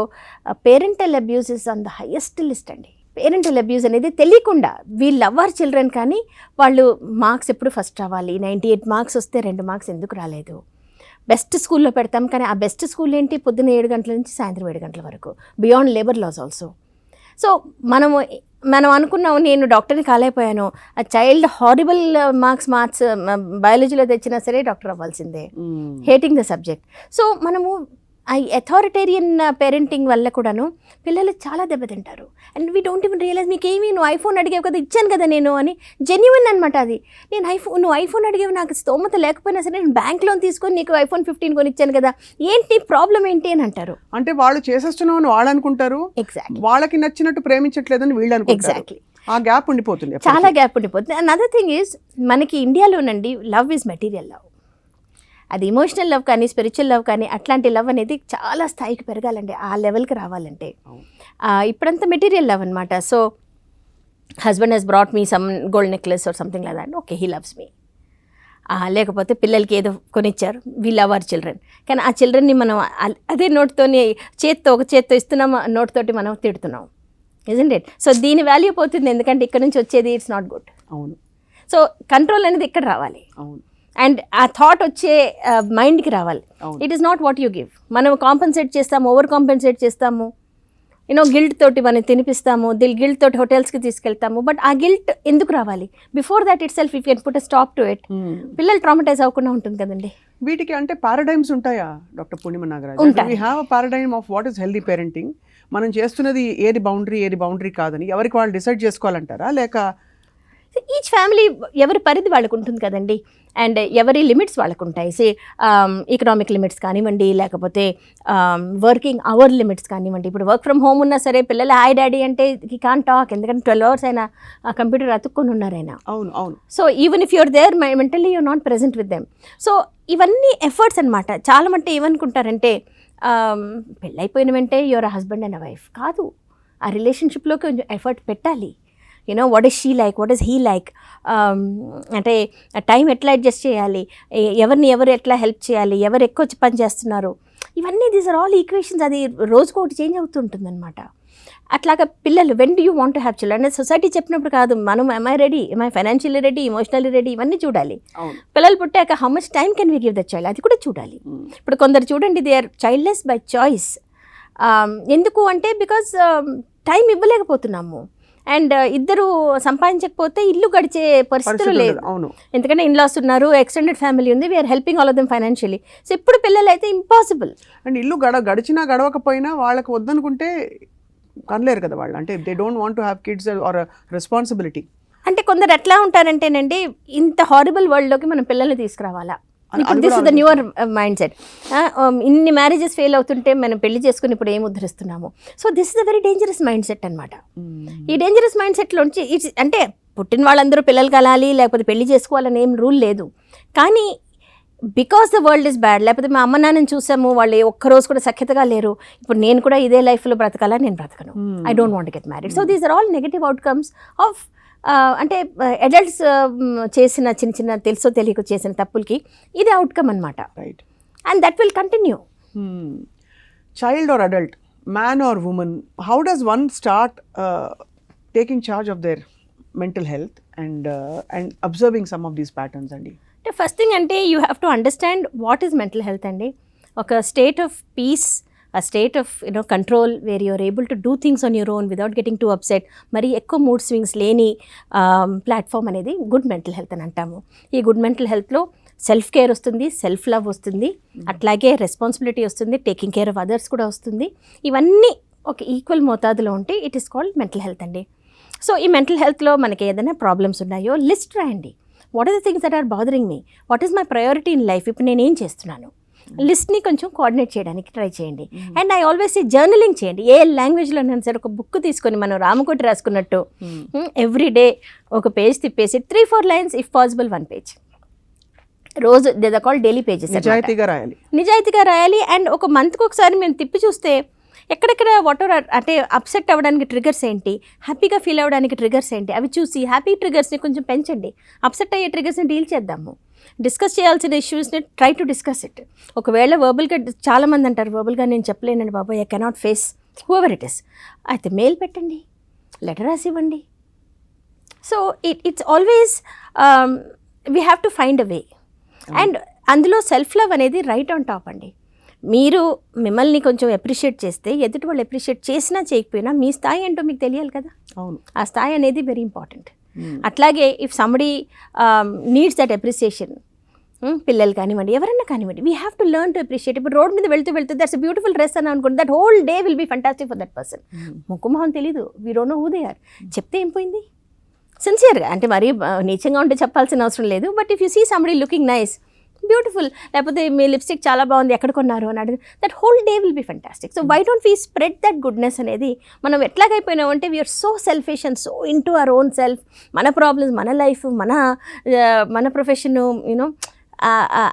parental abuse is on the highest list అండి. పేరెంటల్ అబ్యూస్ అనేది తెలియకుండా వీ లవ్ అవర్ చిల్డ్రన్, కానీ వాళ్ళు మార్క్స్ ఎప్పుడు ఫస్ట్ రావాలి, 98 మార్క్స్ వస్తే 2 మార్క్స్ ఎందుకు రాలేదు, బెస్ట్ స్కూల్లో పెడతాం కానీ ఆ బెస్ట్ స్కూల్ ఏంటి, పొద్దున్న 7 గంటల నుంచి సాయంత్రం 7 గంటల వరకు, beyond labour laws also. So మనం అనుకున్నాము, నేను డాక్టర్ని కాలేకపోయాను, ఆ చైల్డ్ హారిబుల్ మార్క్స్ బయాలజీలో తెచ్చినా సరే డాక్టర్ అవ్వాల్సిందే, హేటింగ్ ద సబ్జెక్ట్. సో మనము ఆ అథారిటేరియన్ పేరెంటింగ్ వల్ల కూడాను పిల్లలు చాలా దెబ్బతింటారు. And we don't even realise, మీకేమి నువ్వు ఐఫోన్ అడిగావు కదా, ఇచ్చాను కదా నేను అని. జెన్యున్ అనమాట అది. నువ్వు ఐఫోన్ అడిగావు, నాకు స్తోమత లేకపోయినా సరే నేను బ్యాంక్ లోన్ తీసుకొని నీకు iPhone 15 కొని ఇచ్చాను కదా, ఏంటి ప్రాబ్లం ఏంటి అని అంటారు. అంటే వాళ్ళు చేసేస్తున్నామని వాళ్ళు అనుకుంటారు, ఎగ్జాక్ట్లీ వాళ్ళకి నచ్చినట్టు ప్రేమించట్లేదని వీళ్ళు అనుకుంటారు. ఎగ్జాక్ట్లీ, ఆ గ్యాప్ ఉండిపోతుంది, చాలా గ్యాప్ ఉండిపోతుంది. అనదర్ థింగ్ ఈజ్, మనకి ఇండియాలోనండి లవ్ ఈజ్ మెటీరియల్ లవ్. అది ఇమోషనల్ లవ్ కానీ స్పిరిచువల్ లవ్ కానీ అట్లాంటి లవ్ అనేది చాలా స్థాయికి పెరగాలండి, ఆ లెవెల్కి రావాలంటే. ఇప్పుడంతా మెటీరియల్ లవ్ అనమాట. So husband he's brought me some gold necklace or something like that, okay he loves me. లేకపోతే పిల్లలకి ఏదో కొనిచ్చారు, వీ లవ్ అవర్ చిల్డ్రన్, కానీ ఆ చిల్డ్రన్ని మనం అదే నోట్తోని ఒక చేత్తో ఇస్తున్నాం, నోట్తోటి మనం తిడుతున్నాం, ఇజంట్ ఇట్? సో దీని వాల్యూ పోతుంది, ఎందుకంటే ఇక్కడ నుంచి వచ్చేది ఇట్స్ నాట్ గుడ్. అవును. సో కంట్రోల్ అనేది ఇక్కడ రావాలి. అవును. అండ్ ఆ థాట్ వచ్చే మైండ్కి రావాలి. It is not what you give. మనం కాంపెన్సేట్ చేస్తాము, ఓవర్ కాంపెన్సేట్ చేస్తాము, గిల్ట్ తోటి మనం తినిపిస్తాము, గిల్ట్ తోటి హోటల్స్కి తీసుకెళ్తాము. బట్ ఆ గిల్ట్ ఎందుకు రావాలి? Before that it self if you can put a stop to it, పిల్లలు ట్రామటైజ్ అవ్వకుండా ఉంటుంది కదండి. వీటికి అంటే పారాడైమ్స్ ఉంటాయా doctor Purnima Nagaraj? We have a paradigm of what is healthy parenting. మనం చేస్తున్నది ఏది బౌండరీ కాదని ఎవరికి వాళ్ళు డిసైడ్ చేసుకోవాలంటారా, లేక ఈచ్ ఫ్యామిలీ ఎవరి పరిధి వాళ్ళకు ఉంటుంది కదండి, అండ్ ఎవరి లిమిట్స్ వాళ్ళకు ఉంటాయి. సే ఎకనామిక్ లిమిట్స్ కానివ్వండి, లేకపోతే వర్కింగ్ అవర్ లిమిట్స్ కానివ్వండి. ఇప్పుడు వర్క్ ఫ్రమ్ హోమ్ ఉన్నా సరే పిల్లలు హాయ్ డాడీ అంటే హీ కాంట్ టాక్, ఎందుకంటే 12 hours అయినా ఆ కంప్యూటర్ అతుక్కొని ఉన్నారైనా. అవును అవును. So even if you're there mentally you're not present with them. So ఇవన్నీ ఎఫర్ట్స్ అనమాట. చాలా మంది ఏమనుకుంటారంటే పెళ్ళైపోయిన వెంటే యువర్ హస్బెండ్ అండ్ వైఫ్ కాదు, ఆ రిలేషన్షిప్లో కొంచెం ఎఫర్ట్ పెట్టాలి. What is she like, what is he like, అంటే టైం ఎట్లా అడ్జస్ట్ చేయాలి, ఎవరు ఎట్లా హెల్ప్ చేయాలి, ఎవరు ఎక్కువ పని చేస్తున్నారు, ఇవన్నీ దీస్ ఆర్ ఆల్ ఈక్వేషన్స్. అది రోజుకోటి చేంజ్ అవుతుంటుంది అనమాట. అట్లాగా పిల్లలు when do you want to have children అనేది సొసైటీ చెప్పినప్పుడు కాదు, మనం am I ready, am I financially ready, emotionally ready, ఇవన్నీ చూడాలి. పిల్లలు పుట్టాక how much time can we give the child, అది కూడా చూడాలి. ఇప్పుడు కొందరు చూడండి, they are childless by choice. ఎందుకు అంటే బికాజ్ టైం ఇవ్వలేకపోతున్నాము, అండ్ ఇద్దరు సంపాదించకపోతే ఇల్లు గడిచే పరిస్థితులు లేదు. ఎందుకంటే ఇన్లాస్ ఉన్నారు, ఎక్స్టెండెడ్ ఫ్యామిలీ ఉంది, we are helping all of them financially. So ఇప్పుడు పిల్లలు అయితే ఇంపాసిబుల్. అండ్ ఇల్లు గడిచినా గడవకపోయినా వాళ్ళకి వద్దనుకుంటే కనలేరు కదా వాళ్ళు, అంటే they don't want to have kids or responsibility. అంటే కొందరు ఎట్లా ఉంటారంటేనండి, ఇంత హారిబుల్ వరల్డ్లోకి మనం పిల్లల్ని తీసుకురావాలా, ఇప్పుడు this is the newer mind set. ఇన్ని మ్యారేజెస్ ఫెయిల్ అవుతుంటే మనం పెళ్లి చేసుకుని ఇప్పుడు ఏం ఉద్ధరిస్తున్నాము. So this is the very dangerous mind set అనమాట. ఈ డేంజరస్ మైండ్ సెట్లోంచి అంటే పుట్టిన వాళ్ళందరూ పిల్లలు కలాలి లేకపోతే పెళ్లి చేసుకోవాలని ఏం రూల్ లేదు, కానీ because the world is bad, లేకపోతే మా అమ్మ నాన్నని చూసాము వాళ్ళు ఒక్కరోజు కూడా సఖ్యతగా లేరు, ఇప్పుడు నేను కూడా ఇదే లైఫ్లో బ్రతకాలా, నేను బ్రతకను, I don't want get married. So these are all negative outcomes of అంటే అడల్ట్స్ చేసిన చిన్న తెలుసో తెలియక చేసిన తప్పులకి ఇది అవుట్కమ్ అనమాట. Right. And that will continue. Child or adult, man or woman, how does one start taking charge of their mental health and observing some of these patterns అండి? అంటే ఫస్ట్ థింగ్ అంటే you have to understand what is mental health అండి. ఒక state of piece, a state of control where you are able to do things on your own without getting too upset, మరి ఎక్కువ మూడ్ స్వింగ్స్ లేని ప్లాట్ఫామ్ అనేది గుడ్ మెంటల్ హెల్త్ అని అంటాము. ఈ గుడ్ మెంటల్ హెల్త్లో సెల్ఫ్ కేర్ వస్తుంది, సెల్ఫ్ లవ్ వస్తుంది, అట్లాగే రెస్పాన్సిబిలిటీ వస్తుంది, టేకింగ్ కేర్ ఆఫ్ అదర్స్ కూడా వస్తుంది. ఇవన్నీ ఒక ఈక్వల్ మోతాదులో ఉంటే it is called mental health అండి. సో ఈ మెంటల్ హెల్త్లో మనకి ఏదైనా ప్రాబ్లమ్స్ ఉన్నాయో లిస్ట్ రాయండి. What are the things that are bothering me, what is my priority in life, ఇప్పుడు నేను ఏం చేస్తున్నాను, లిస్ట్ని కొంచెం కోఆర్డినేట్ చేయడానికి ట్రై చేయండి. And I always say journaling చేయండి. ఏ లాంగ్వేజ్లో నేను సరే ఒక బుక్ తీసుకొని మనం రామకోటి రాసుకున్నట్టు ఎవ్రీ డే ఒక పేజ్ తిప్పేసి 3-4 lines, ఇఫ్ పాసిబుల్ 1 page రోజు, దే కాల్ డైలీ పేజెస్. నిజాయితీగా రాయాలి. అండ్ ఒక మంత్కి ఒకసారి మేము తిప్పి చూస్తే ఎక్కడెక్కడ వాటెవర్ అంటే అప్సెట్ అవ్వడానికి ట్రిగర్స్ ఏంటి, హ్యాపీగా ఫీల్ అవ్వడానికి ట్రిగర్స్ ఏంటి, అవి చూసి హ్యాపీ ట్రిగర్స్ని కొంచెం పెంచండి, అప్సెట్ అయ్యే ట్రిగర్స్ని డీల్ చేద్దాము. డిస్కస్ చేయాల్సిన ఇష్యూస్ని ట్రై టు డిస్కస్ ఇట్. ఒకవేళ వర్బల్గా చాలామంది అంటారు వర్బల్గా నేను చెప్పలేనండి బాబు, I cannot face whoever it is, అయితే మెయిల్ పెట్టండి, లెటర్ రాసి ఇవ్వండి. So it's always we have to find a way. And అందులో సెల్ఫ్ లవ్ అనేది రైట్ ఆన్ టాప్ అండి. మీరు మిమ్మల్ని కొంచెం అప్రిషియేట్ చేస్తే ఎదుటి వాళ్ళు అప్రిషియేట్ చేసినా చేయకపోయినా మీ స్థాయి ఏంటో మీకు తెలియాలి కదా. అవును, ఆ స్థాయి అనేది వెరీ ఇంపార్టెంట్. అట్లాగే if somebody needs that appreciation, పిల్లలు కానివ్వండి ఎవరైనా కానివ్వండి, we have to learn to appreciate. ఇప్పుడు రోడ్ మీద వెళ్తూ దట్స్ బ్యూటిఫుల్ డ్రెస్ అని అనుకోండి, that whole day will be fantastic for that person. ముక్కుమొహం తెలీదు, we don't know who they are. చెప్తే ఏం పోయింది, సిన్సియర్గా, అంటే మరీ నీచంగా ఉంటే చెప్పాల్సిన అవసరం లేదు. But if you see somebody looking nice, beautiful, లేకపోతే మీ లిప్స్టిక్ చాలా బాగుంది, ఎక్కడ కొన్నారు అని అడిగి, that whole day will be fantastic. So why don't we spread that goodness అనేది. మనం ఎట్లాగైపోయినామంటే we are so selfish and so into our own self, మన ప్రాబ్లమ్స్, మన లైఫ్, మన ప్రొఫెషన్ యూనో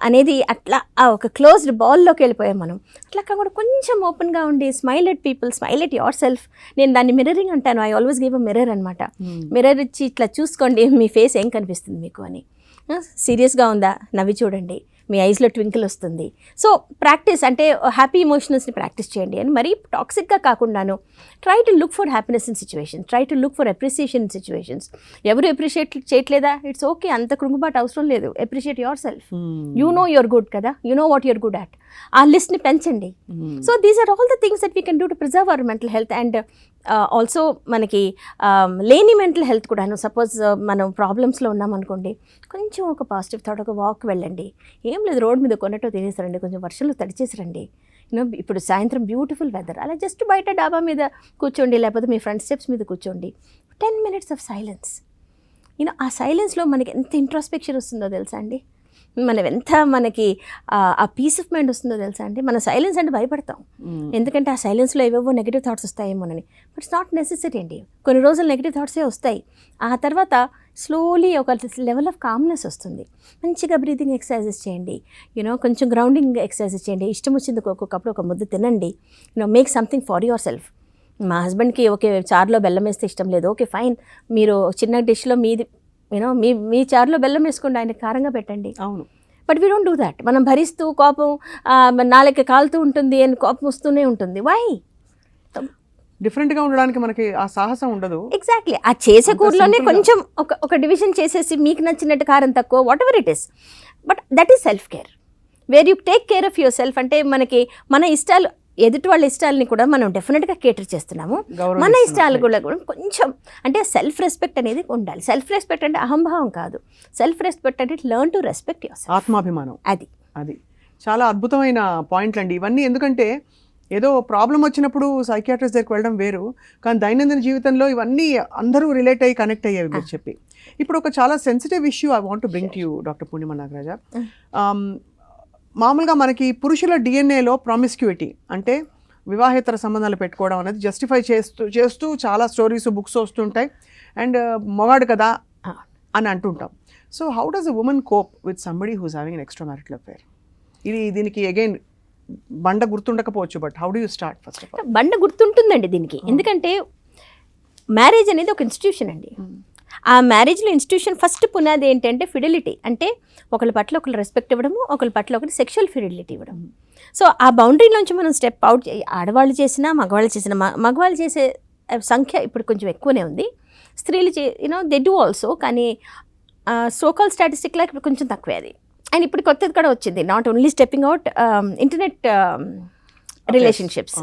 అనేది అట్లా ఒక క్లోజ్డ్ బాల్లోకి వెళ్ళిపోయాం మనం. అట్లా కాకుండా కొంచెం ఓపెన్గా ఉండి smile at people, smile at your self. నేను దాన్ని మిర్రరింగ్ అంటాను. I always give a mirror అనమాట. మిర్రర్ ఇచ్చి ఇట్లా చూసుకోండి మీ ఫేస్ ఏం కనిపిస్తుంది మీకు అని. సీరియస్గా ఉందా, నవ్వి చూడండి, మీ ఐస్లో ట్వింకిల్ వస్తుంది. సో ప్రాక్టీస్ అంటే హ్యాపీ ఎమోషనల్స్ని ప్రాక్టీస్ చేయండి. అని మరీ టాక్సిక్గా కాకుండాను try to look for happiness in situations, try to look for appreciation in situations. ఎవరు అప్రిషియేట్ చేయట్లేదా, ఇట్స్ ఓకే, అంత కృంగుబాటు అవసరం లేదు. Appreciate yourself, you know your good కదా, you know what your good at. ఆ లిస్ట్ని పెంచండి. So these are all the things that we can do to preserve hour mental health. And also మనకి లేని మెంటల్ హెల్త్ కూడాను. సపోజ్ మనం ప్రాబ్లమ్స్లో ఉన్నామనుకోండి, కొంచెం ఒక పాజిటివ్ థాట్, ఒక వాక్ వెళ్ళండి. ఏం లేదు, రోడ్ మీద కొన్నట్టు తినేసారండి, కొంచెం వర్షంలో తడిచేసారండి, యూనో ఇప్పుడు సాయంత్రం బ్యూటిఫుల్ వెదర్, అలా జస్ట్ బయట డాబా మీద కూర్చోండి, లేకపోతే మీ ఫ్రంట్ స్టెప్స్ మీద కూర్చోండి. 10 minutes ఆఫ్ సైలెన్స్. యూనో ఆ సైలెన్స్లో మనకి ఎంత ఇంట్రాస్పెక్షన్ వస్తుందో తెలుసా అండి, మనం ఎంత మనకి ఆ పీస్ ఆఫ్ మైండ్ వస్తుందో తెలుసా అండి. మన సైలెన్స్ అంటే భయపడతాం, ఎందుకంటే ఆ సైలెన్స్లో ఏవేవో నెగిటివ్ థాట్స్ వస్తాయేమోనని. బట్ ఇట్స్ నాట్ నెసెసరీ అండి. కొన్ని రోజులు నెగిటివ్ థాట్సే వస్తాయి, ఆ తర్వాత స్లోలీ ఒక లెవెల్ ఆఫ్ కామ్నెస్ వస్తుంది. మంచిగా బ్రీతింగ్ ఎక్సర్సైజెస్ చేయండి, యూనో కొంచెం గ్రౌండింగ్ ఎక్సర్సైజెస్ చేయండి. ఇష్టం వచ్చింది ఒక్కొక్కప్పుడు ఒక ముద్ద తినండి. You know make something for your self. మా హస్బెండ్కి ఓకే చారులో బెల్లం వేస్తే ఇష్టం లేదు, ఓకే ఫైన్, మీరు చిన్న డిష్లో మీది యూనో మీ చారులో బెల్లం వేసుకోండి, ఆయన కారంగా పెట్టండి. అవును. But we don't do that. మనం భరిస్తూ కోపం నాలుక కాలుతూ ఉంటుంది అని కోపం వస్తూనే ఉంటుంది. వై? డిఫరెంట్గా ఉండడానికి మనకి ఆ సాహసం ఉండదు. ఎగ్జాక్ట్లీ. ఆ చేసే కూరలోనే కొంచెం ఒక డివిజన్ చేసేసి మీకు నచ్చినట్టు కారం తక్కువ, what ever it is. But that is self care, where you take care of your self. అంటే మనకి మన ఇష్టాలు, ఎదుటి వాళ్ళ ఇష్టాలని కూడా మనం డెఫినెట్గా కేటర్ చేస్తున్నాము, మన ఇష్టాలు కూడా కొంచెం అంటే సెల్ఫ్ రెస్పెక్ట్ అనేది ఉండాలి. సెల్ఫ్ రెస్పెక్ట్ అంటే అహంభావం కాదు, సెల్ఫ్ రెస్పెక్ట్ అంటే learn to respect your self, ఆత్మాభిమానం. అది చాలా అద్భుతమైన పాయింట్లు అండి ఇవన్నీ. ఎందుకంటే ఏదో ప్రాబ్లం వచ్చినప్పుడు సైకియాట్రిస్ట్ దగ్గరికి వెళ్ళడం వేరు, కానీ దైనందిన జీవితంలో ఇవన్నీ అందరూ రిలేట్ అయ్యి కనెక్ట్ అయ్యేవి మీరు చెప్పి. ఇప్పుడు ఒక చాలా sensitive issue I want to bring to you doctor Purnima Nagaraja. మామూలుగా మనకి పురుషుల డిఎన్ఏలో ప్రామిస్క్యూటీ అంటే వివాహేతర సంబంధాలు పెట్టుకోవడం అనేది జస్టిఫై చేస్తూ చాలా స్టోరీస్, బుక్స్ వస్తుంటాయి. అండ్ మొగాడు కదా అని అంటుంటాం. So how does a woman cope with somebody who's having an extra marital affair? దీనికి అగైన్ బండ గుర్తుండకపోవచ్చు, but how do you start? First of all బండ గుర్తుంటుందండి దీనికి, ఎందుకంటే మ్యారేజ్ అనేది ఒక ఇన్స్టిట్యూషన్ అండి. ఆ మ్యారేజ్లో ఇన్స్టిట్యూషన్ ఫస్ట్ పునాది ఏంటంటే ఫిడిలిటీ, అంటే ఒకరి పట్ల ఒకరు రెస్పెక్ట్ ఇవ్వడము, ఒకరి పట్ల ఒకరి సెక్షువల్ ఫిడిలిటీ ఇవ్వడం. సో ఆ బౌండరీలోంచి మనం స్టెప్ అవుట్, ఆడవాళ్ళు చేసినా మగవాళ్ళు చేసినా, మగవాళ్ళు చేసే సంఖ్య ఇప్పుడు కొంచెం ఎక్కువనే ఉంది, స్త్రీలు యూనో దే డూ ఆల్సో, కానీ సోకాల్ స్టాటిస్టిక్లా ఇప్పుడు కొంచెం తక్కువే అది. అండ్ ఇప్పుడు కొత్తది కూడా వచ్చింది, not only stepping out, internet relationships,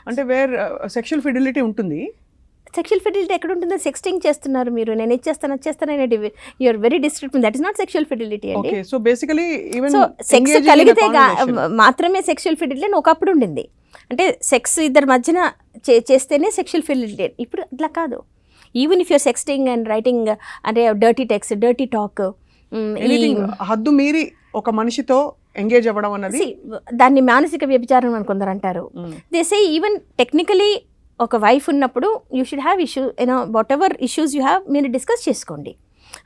అంటే వేర్ సెక్షువల్ ఫిడిలిటీ ఉంటుంది. సెక్షువల్ ఫిడిలిటీ ఎక్కడ ఉంటుందో, సెక్స్టింగ్ చేస్తున్నారు మీరు, నేను ఇచ్చేస్తాను you're very discreet, that is not sexual fidelity అండి. So basically even so sex కలిగితే మాత్రమే సెక్షువల్ ఫిడిలిటీ అని ఒకప్పుడు ఉండింది. అంటే సెక్స్ ఇద్దరి మధ్యన చేస్తేనే సెక్షువల్ ఫిడిలిటీ. ఇప్పుడు అట్లా కాదు. Even if your sexting and writing అంటే డర్టీ టెక్స్ట్, డర్టీ టాక్, హద్దు మీరి ఒక మనిషితో ఎంగేజ్ అవ్వడం అన్నది దాన్ని మానసిక వ్యభిచారం అని కొందరు అంటారు. దే సే ఈవెన్ టెక్నికలీ ఒక వైఫ్ ఉన్నప్పుడు you should have issue, you know whatever issues you have మీరు డిస్కస్ చేసుకోండి.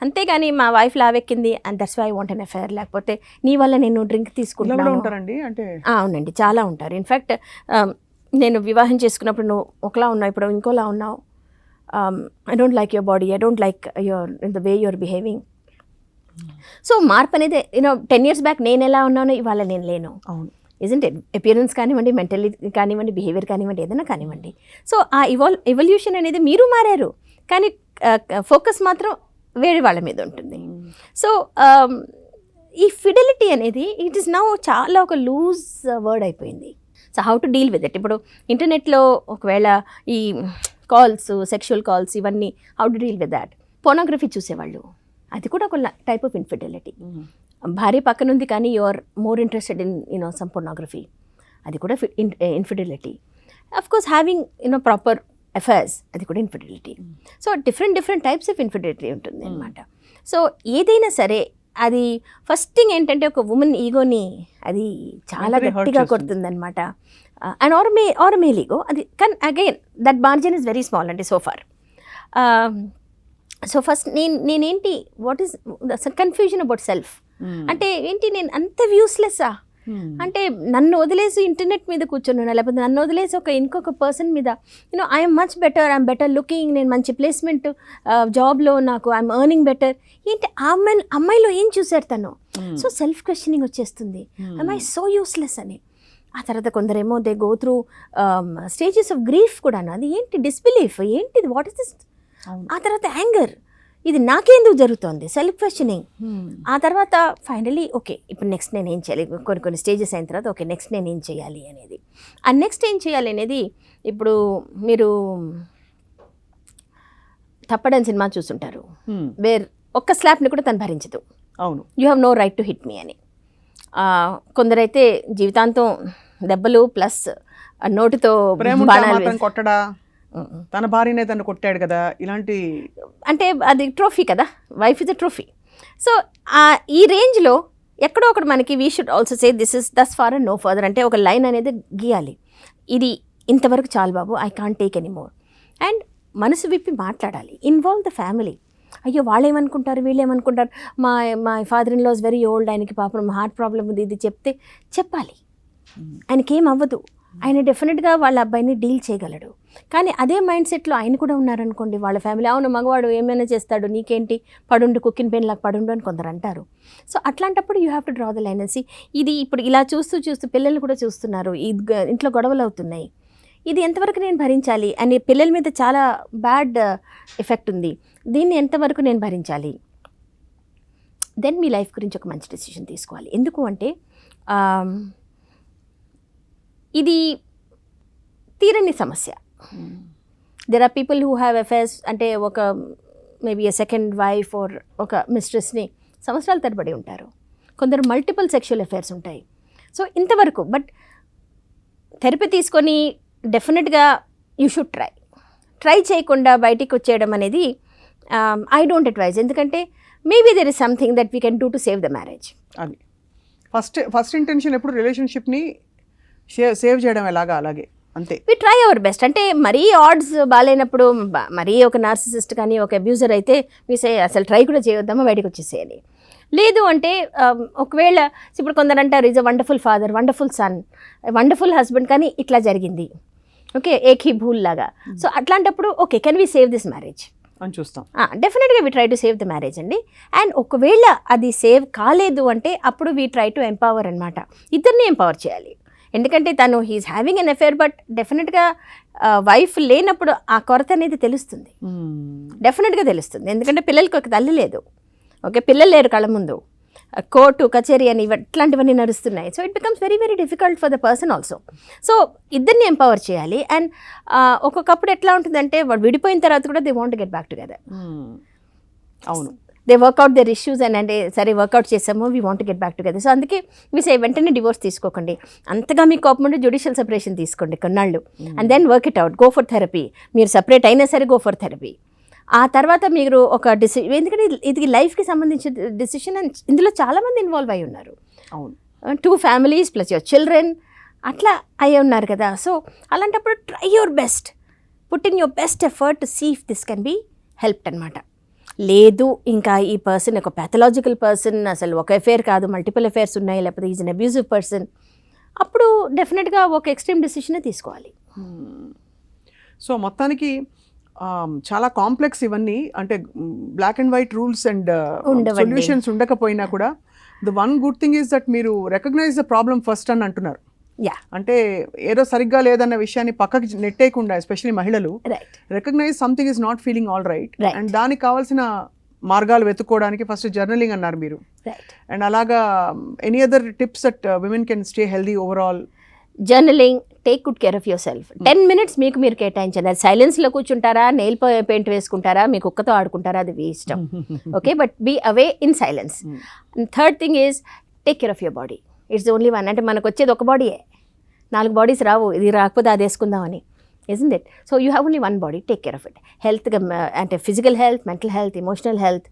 అంతేగాని మా వైఫ్ లావెక్కింది and that's why I want an affair, లేకపోతే నీ వల్ల నేను డ్రింక్ తీసుకుంటున్నాను ఉంటారండి. అంటే అవునండి, చాలా ఉంటారు. ఇన్ఫ్యాక్ట్ నేను వివాహం చేసుకున్నప్పుడు నువ్వు ఒకలా ఉన్నావు, ఇప్పుడు ఇంకోలా ఉన్నావు, I don't like your body, I don't like your the way your behaving. So మార్పు అనేది 10 years బ్యాక్ నేను ఎలా ఉన్నానో ఇవాళ నేను లేను. అవును, ఇజంట్ ఇట్? అపియరెన్స్ కానివ్వండి, మెంటల్లీ కానివ్వండి, బిహేవియర్ కానివ్వండి, ఏదైనా కానివ్వండి. సో ఆ ఎవల్యూషన్ అనేది మీరు మారారు, కానీ ఫోకస్ మాత్రం వేరే వాళ్ళ మీద ఉంటుంది. సో ఈ ఫిడెలిటీ అనేది ఇట్ ఈస్ నౌ చాలా ఒక లూజ్ వర్డ్ అయిపోయింది. So how to deal with it? ఇప్పుడు ఇంటర్నెట్లో ఒకవేళ ఈ కాల్స్, సెక్షువల్ కాల్స్, ఇవన్నీ how to deal with that? Pornography చూసేవాళ్ళు, అది కూడా ఒక టైప్ ఆఫ్ ఇన్ఫిడెలిటీ. భార్య పక్కన ఉంది కానీ you are more interested in some pornography, అది కూడా infidelity. Of course having proper affairs, అది కూడా infidelity. So different types of infidelity ఉంటుంది అనమాట. సో ఏదైనా సరే అది ఫస్ట్ థింగ్ ఏంటంటే ఒక ఉమెన్ ఈగోని అది చాలా గట్టిగా కొడుతుంది అనమాట. అండ్ ఆర్ మేల్ ఈగో, అది కానీ again that margin is very small అంటే సో ఫార్. సో ఫస్ట్ నేనేంటి, what is confusion about self అంటే ఏంటి, నేను అంత వ్యూస్లెస్సా అంటే నన్ను వదిలేసి ఇంటర్నెట్ మీద కూర్చొని, లేకపోతే నన్ను వదిలేసి ఇంకొక పర్సన్ మీద I'm much better, I'm better looking, నేను మంచి ప్లేస్మెంట్ జాబ్లో నాకు ఐఎమ్ ఎర్నింగ్ బెటర్, ఏంటి అమ్మాయిలో ఏం చూశారు తను? సో సెల్ఫ్ క్వశ్చనింగ్ వచ్చేస్తుంది, ఐ సో యూస్లెస్ అని. ఆ తర్వాత కొందరేమో they go through stages of grief కూడా, అది ఏంటి డిస్బిలీఫ్, ఏంటిది, వాట్ ఇస్ దిస్? ఆ తర్వాత యాంగర్, ఇది నాకెందుకు జరుగుతుంది, సెల్ఫ్ క్వశ్చనింగ్. ఆ తర్వాత ఫైనలీ ఓకే ఇప్పుడు నెక్స్ట్ నేను ఏం చేయాలి, కొన్ని స్టేజెస్ అయిన తర్వాత ఓకే నెక్స్ట్ నేను ఏం చేయాలి అనేది. ఆ నెక్స్ట్ ఏం చేయాలి అనేది, ఇప్పుడు మీరు తప్పడని సినిమా చూస్తుంటారు, వేర్ ఒక్క స్లాప్ని కూడా తను భరించదు. అవును, you have no right to hit me అని. కొందరైతే జీవితాంతం దెబ్బలు ప్లస్ నోటితో కొట్టడా, తన భార్యనే తను కొట్టాడు కదా, ఇలాంటి అంటే అది ట్రోఫీ కదా, wife is a trophy. So ఈ రేంజ్లో ఎక్కడో ఒకటి మనకి we should also say this is thus far and no further, అంటే ఒక లైన్ అనేది గీయాలి. ఇది ఇంతవరకు చాలు బాబు, I can't take any more. అండ్ మనసు విప్పి మాట్లాడాలి, ఇన్వాల్వ్ ద ఫ్యామిలీ. అయ్యో వాళ్ళు ఏమనుకుంటారు, వీళ్ళు ఏమనుకుంటారు, మా father in law's very old, ఆయనకి పాపం హార్ట్ ప్రాబ్లం ఉంది, ఇది చెప్తే చెప్పాలి, ఆయనకేం అవ్వదు, ఆయన డెఫినెట్గా వాళ్ళ అబ్బాయిని డీల్ చేయగలడు. కానీ అదే మైండ్ సెట్లో ఆయన కూడా ఉన్నారనుకోండి, వాళ్ళ ఫ్యామిలీ అవును మగవాడు ఏమైనా చేస్తాడు, నీకేంటి పడుండు, కుక్కిన పెయిన్ లాగా పడుండు అని కొందరు అంటారు. సో అట్లాంటప్పుడు you have to draw the line అని. ఇది ఇప్పుడు ఇలా చూస్తూ పిల్లలు కూడా చూస్తున్నారు, ఇంట్లో గొడవలు అవుతున్నాయి, ఇది ఎంతవరకు నేను భరించాలి అని, పిల్లల మీద చాలా బ్యాడ్ ఎఫెక్ట్ ఉంది, దీన్ని ఎంతవరకు నేను భరించాలి. దెన్ మీ లైఫ్ గురించి ఒక మంచి డెసిషన్ తీసుకోవాలి. ఎందుకు అంటే ఇది తీరని సమస్య. There are people who have affairs, అంటే ఒక maybe a second wife or ఒక మిస్ట్రెస్ని సంవత్సరాల తరబడి ఉంటారు. కొందరు మల్టిపుల్ సెక్షువల్ అఫైర్స్ ఉంటాయి. సో ఇంతవరకు బట్ థెరపీ తీసుకొని డెఫినెట్గా యూ షుడ్ ట్రై చేయకుండా బయటికి వచ్చేయడం అనేది ఐ డోంట్ అడ్వైజ్. ఎందుకంటే maybe there is something that we can do to save the marriage. అది ఫస్ట్ ఇంటెన్షన్ ఎప్పుడు రిలేషన్షిప్ని సేవ్ చేయడం ఎలాగా, అలాగే అంతే. We try our best. అంటే మరీ ఆడ్స్ బాగాలేనప్పుడు, మరీ ఒక నార్సిసిస్ట్ కానీ ఒక అబ్యూజర్ అయితే మీ అసలు ట్రై కూడా చేయొద్దామా, బయటకు వచ్చేసేయాలి. లేదు అంటే ఒకవేళ ఇప్పుడు కొందరు అంటారు is a wonderful father, wonderful son, wonderful husband, కానీ ఇట్లా జరిగింది, ఓకే ఏక్ హీ భూల్ లాగా. సో అట్లాంటప్పుడు okay can we save this marriage అని చూస్తాం. Definitely we try to save the marriage అండి. అండ్ ఒకవేళ అది సేవ్ కాలేదు అంటే అప్పుడు వి ట్రై టు ఎంపవర్ అనమాట, ఇద్దరిని ఎంపవర్ చేయాలి. ఎందుకంటే తను he is having an affair, but definitely wife లేనప్పుడు ఆ కొరత అనేది తెలుస్తుంది, డెఫినెట్గా తెలుస్తుంది. ఎందుకంటే పిల్లలకి ఒక తల్లి లేదు, ఓకే పిల్లలు లేరు కళ్ళ ముందు, కోర్టు కచేరీ అని ఇట్లాంటివన్నీ నడుస్తున్నాయి. So it becomes very very difficult for the person also. So ఇద్దరిని ఎంపవర్ చేయాలి. అండ్ ఒక్కొక్కప్పుడు ఎట్లా ఉంటుందంటే వాడు విడిపోయిన తర్వాత కూడా they want get back together. అవును, they work out their issues and అంటే సరే వర్క్అవుట్ చేసాము, we want get back together. So అందుకే వెంటనే డివోర్స్ తీసుకోకండి, అంతగా మీ కోపం ఉంటే జ్యుడిషియల్ సెపరేషన్ తీసుకోండి కొన్నాళ్ళు, and then work it out, go for therapy. మీరు సెపరేట్ అయినా సరే గో ఫర్ థెరపీ. ఆ తర్వాత మీరు ఒక ఎందుకంటే ఇది లైఫ్కి సంబంధించిన డిసిషన్, అండ్ ఇందులో చాలామంది ఇన్వాల్వ్ అయి ఉన్నారు. అవును, 2 families ప్లస్ యువర్ చిల్డ్రన్ అట్లా అయ్యి ఉన్నారు కదా. సో అలాంటప్పుడు try your best, put in your best effort to see if this can be helped అనమాట. లేదు ఇంకా ఈ పర్సన్ ఒక ప్యాథలాజికల్ పర్సన్, అసలు ఒక అఫేర్ కాదు మల్టిపుల్ అఫేర్స్ ఉన్నాయి, లేకపోతే ఈజ్ అన్ అబ్యూజివ్ పర్సన్, అప్పుడు డెఫినెట్గా ఒక ఎక్స్ట్రీమ్ డెసిషనే తీసుకోవాలి. సో మొత్తానికి చాలా కాంప్లెక్స్ ఇవన్నీ, అంటే black and white rules and solutions ఉండకపోయినా కూడా the one good thing is that మీరు రికగ్నైజ్ ద ప్రాబ్లమ్ ఫస్ట్ అని అంటున్నారు. యా, అంటే ఏదో సరిగ్గా లేదన్న విషయాన్ని పక్కకి నెట్టేయకుండా ఎస్పెషల్లీ మహిళలు right recognise something is not feeling all right, Right. And దానికి కావాల్సిన మార్గాలు వెతుక్కోవడానికి ఫస్ట్ జర్నలింగ్ అన్నారు మీరు. రైట్. అండ్ అలాగా any other tips that women can stay healthy overall? Journaling, take good care of your self. 10 minutes మీకు మీరు కేటాయించండి. అది సైలెన్స్లో కూర్చుంటారా, నెయిల్ పెయింట్ వేసుకుంటారా, మీ కుక్కతో ఆడుకుంటారా, అది మీ ఇష్టం. Okay, but be away in silence. Third thing is take care of your body. It's only one. అంటే మనకు వచ్చేది ఒక బాడీయే, 4 bodies రావు. ఇది రాకపోతే అది వేసుకుందామని, isn't it? So you have only one body, take care of it. Health అంటే physical health, mental health, emotional health,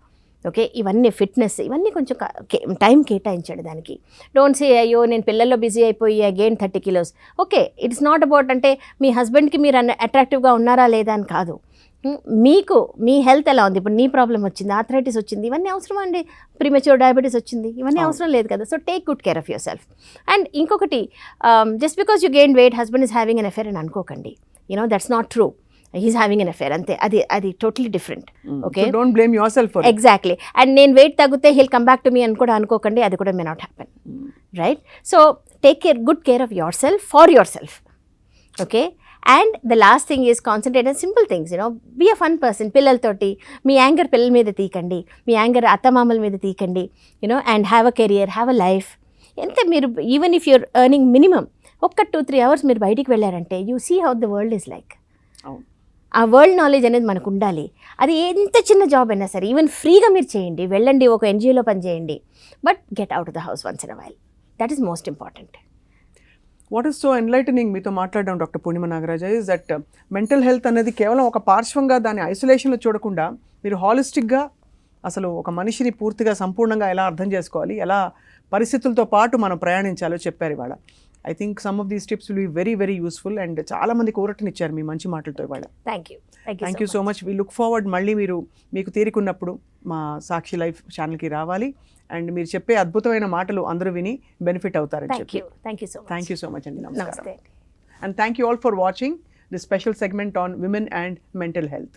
okay, ఇవన్నీ ఫిట్నెస్, ఇవన్నీ కొంచెం టైం కేటాయించండి దానికి. డోంట్ సే అయ్యో నేను పిల్లల్లో బిజీ అయిపోయి again 30 kilos. Okay, it's not about అంటే మీ హస్బెండ్కి మీరు అట్రాక్టివ్గా ఉన్నారా లేదా అని కాదు. మీకు మీ హెల్త్ ఎలా ఉంది, ఇప్పుడు నీ ప్రాబ్లం వచ్చింది, ఆర్థరైటిస్ వచ్చింది, ఇవన్నీ అవసరం అండి, ప్రీమెచ్యూర్ డయాబెటీస్ వచ్చింది, ఇవన్నీ అవసరం లేదు కదా. So take good care of yourself. And ఇంకొకటి, just because you gain weight husband is having an affair అని అనుకోకండి. That's not true. He's having an affair, అంతే. అది totally different. Okay, don't blame yourself. Exactly. And నేను వెయిట్ తగ్గితే he'll come back to me అని కూడా అనుకోకండి, అది కూడా may not happen, right? So take good care of yourself for your self. Okay, and the last thing is concentrate on simple things. Be a fun person. పిల్లలతోటి మీ యాంగర్ పిల్లల మీద తీకండి, మీ యాంగర్ అత్తమామల మీద తీకండి, and have a career, have a life. ఎంత మీరు even if you're earning minimum ఒక 2-3 hours మీరు బయటికి వెళ్ళారంటే you see how the world is like. ఆ వరల్డ్ నాలెడ్జ్ అనేది మనకు ఉండాలి. అది ఎంత చిన్న జాబ్ అయినా సరే, ఈవెన్ ఫ్రీగా మీరు చేయండి, వెళ్ళండి, ఒక NGOలో పని చేయండి, but get out of the house once in a while. That is most important. What is so enlightening మీతో మాట్లాడడం doctor Purnima Nagaraja is that mental health అనేది కేవలం ఒక పార్శ్వంగా దాన్ని ఐసోలేషన్లో చూడకుండా మీరు హాలిస్టిక్గా అసలు ఒక మనిషిని పూర్తిగా సంపూర్ణంగా ఎలా అర్థం చేసుకోవాలి, ఎలా పరిస్థితులతో పాటు మనం ప్రయాణించాలో చెప్పారు ఇవాళ. I think some of these tips will be very very useful and చాలా మందికి ఊరటనిచ్చారు మీ మంచి మాటలతో ఇవాళ. Thank you so much. We look forward మళ్ళీ మీకు తీరికున్నప్పుడు మా సాక్షి లైఫ్ ఛానల్కి రావాలి అండ్ మీరు చెప్పే అద్భుతమైన మాటలు అందరూ విని బెనిఫిట్ అవుతారని చెప్పి. థ్యాంక్ యూ సో మచ్ అండి. నమస్కారం. And thank you all for watching this special segment on women and mental health.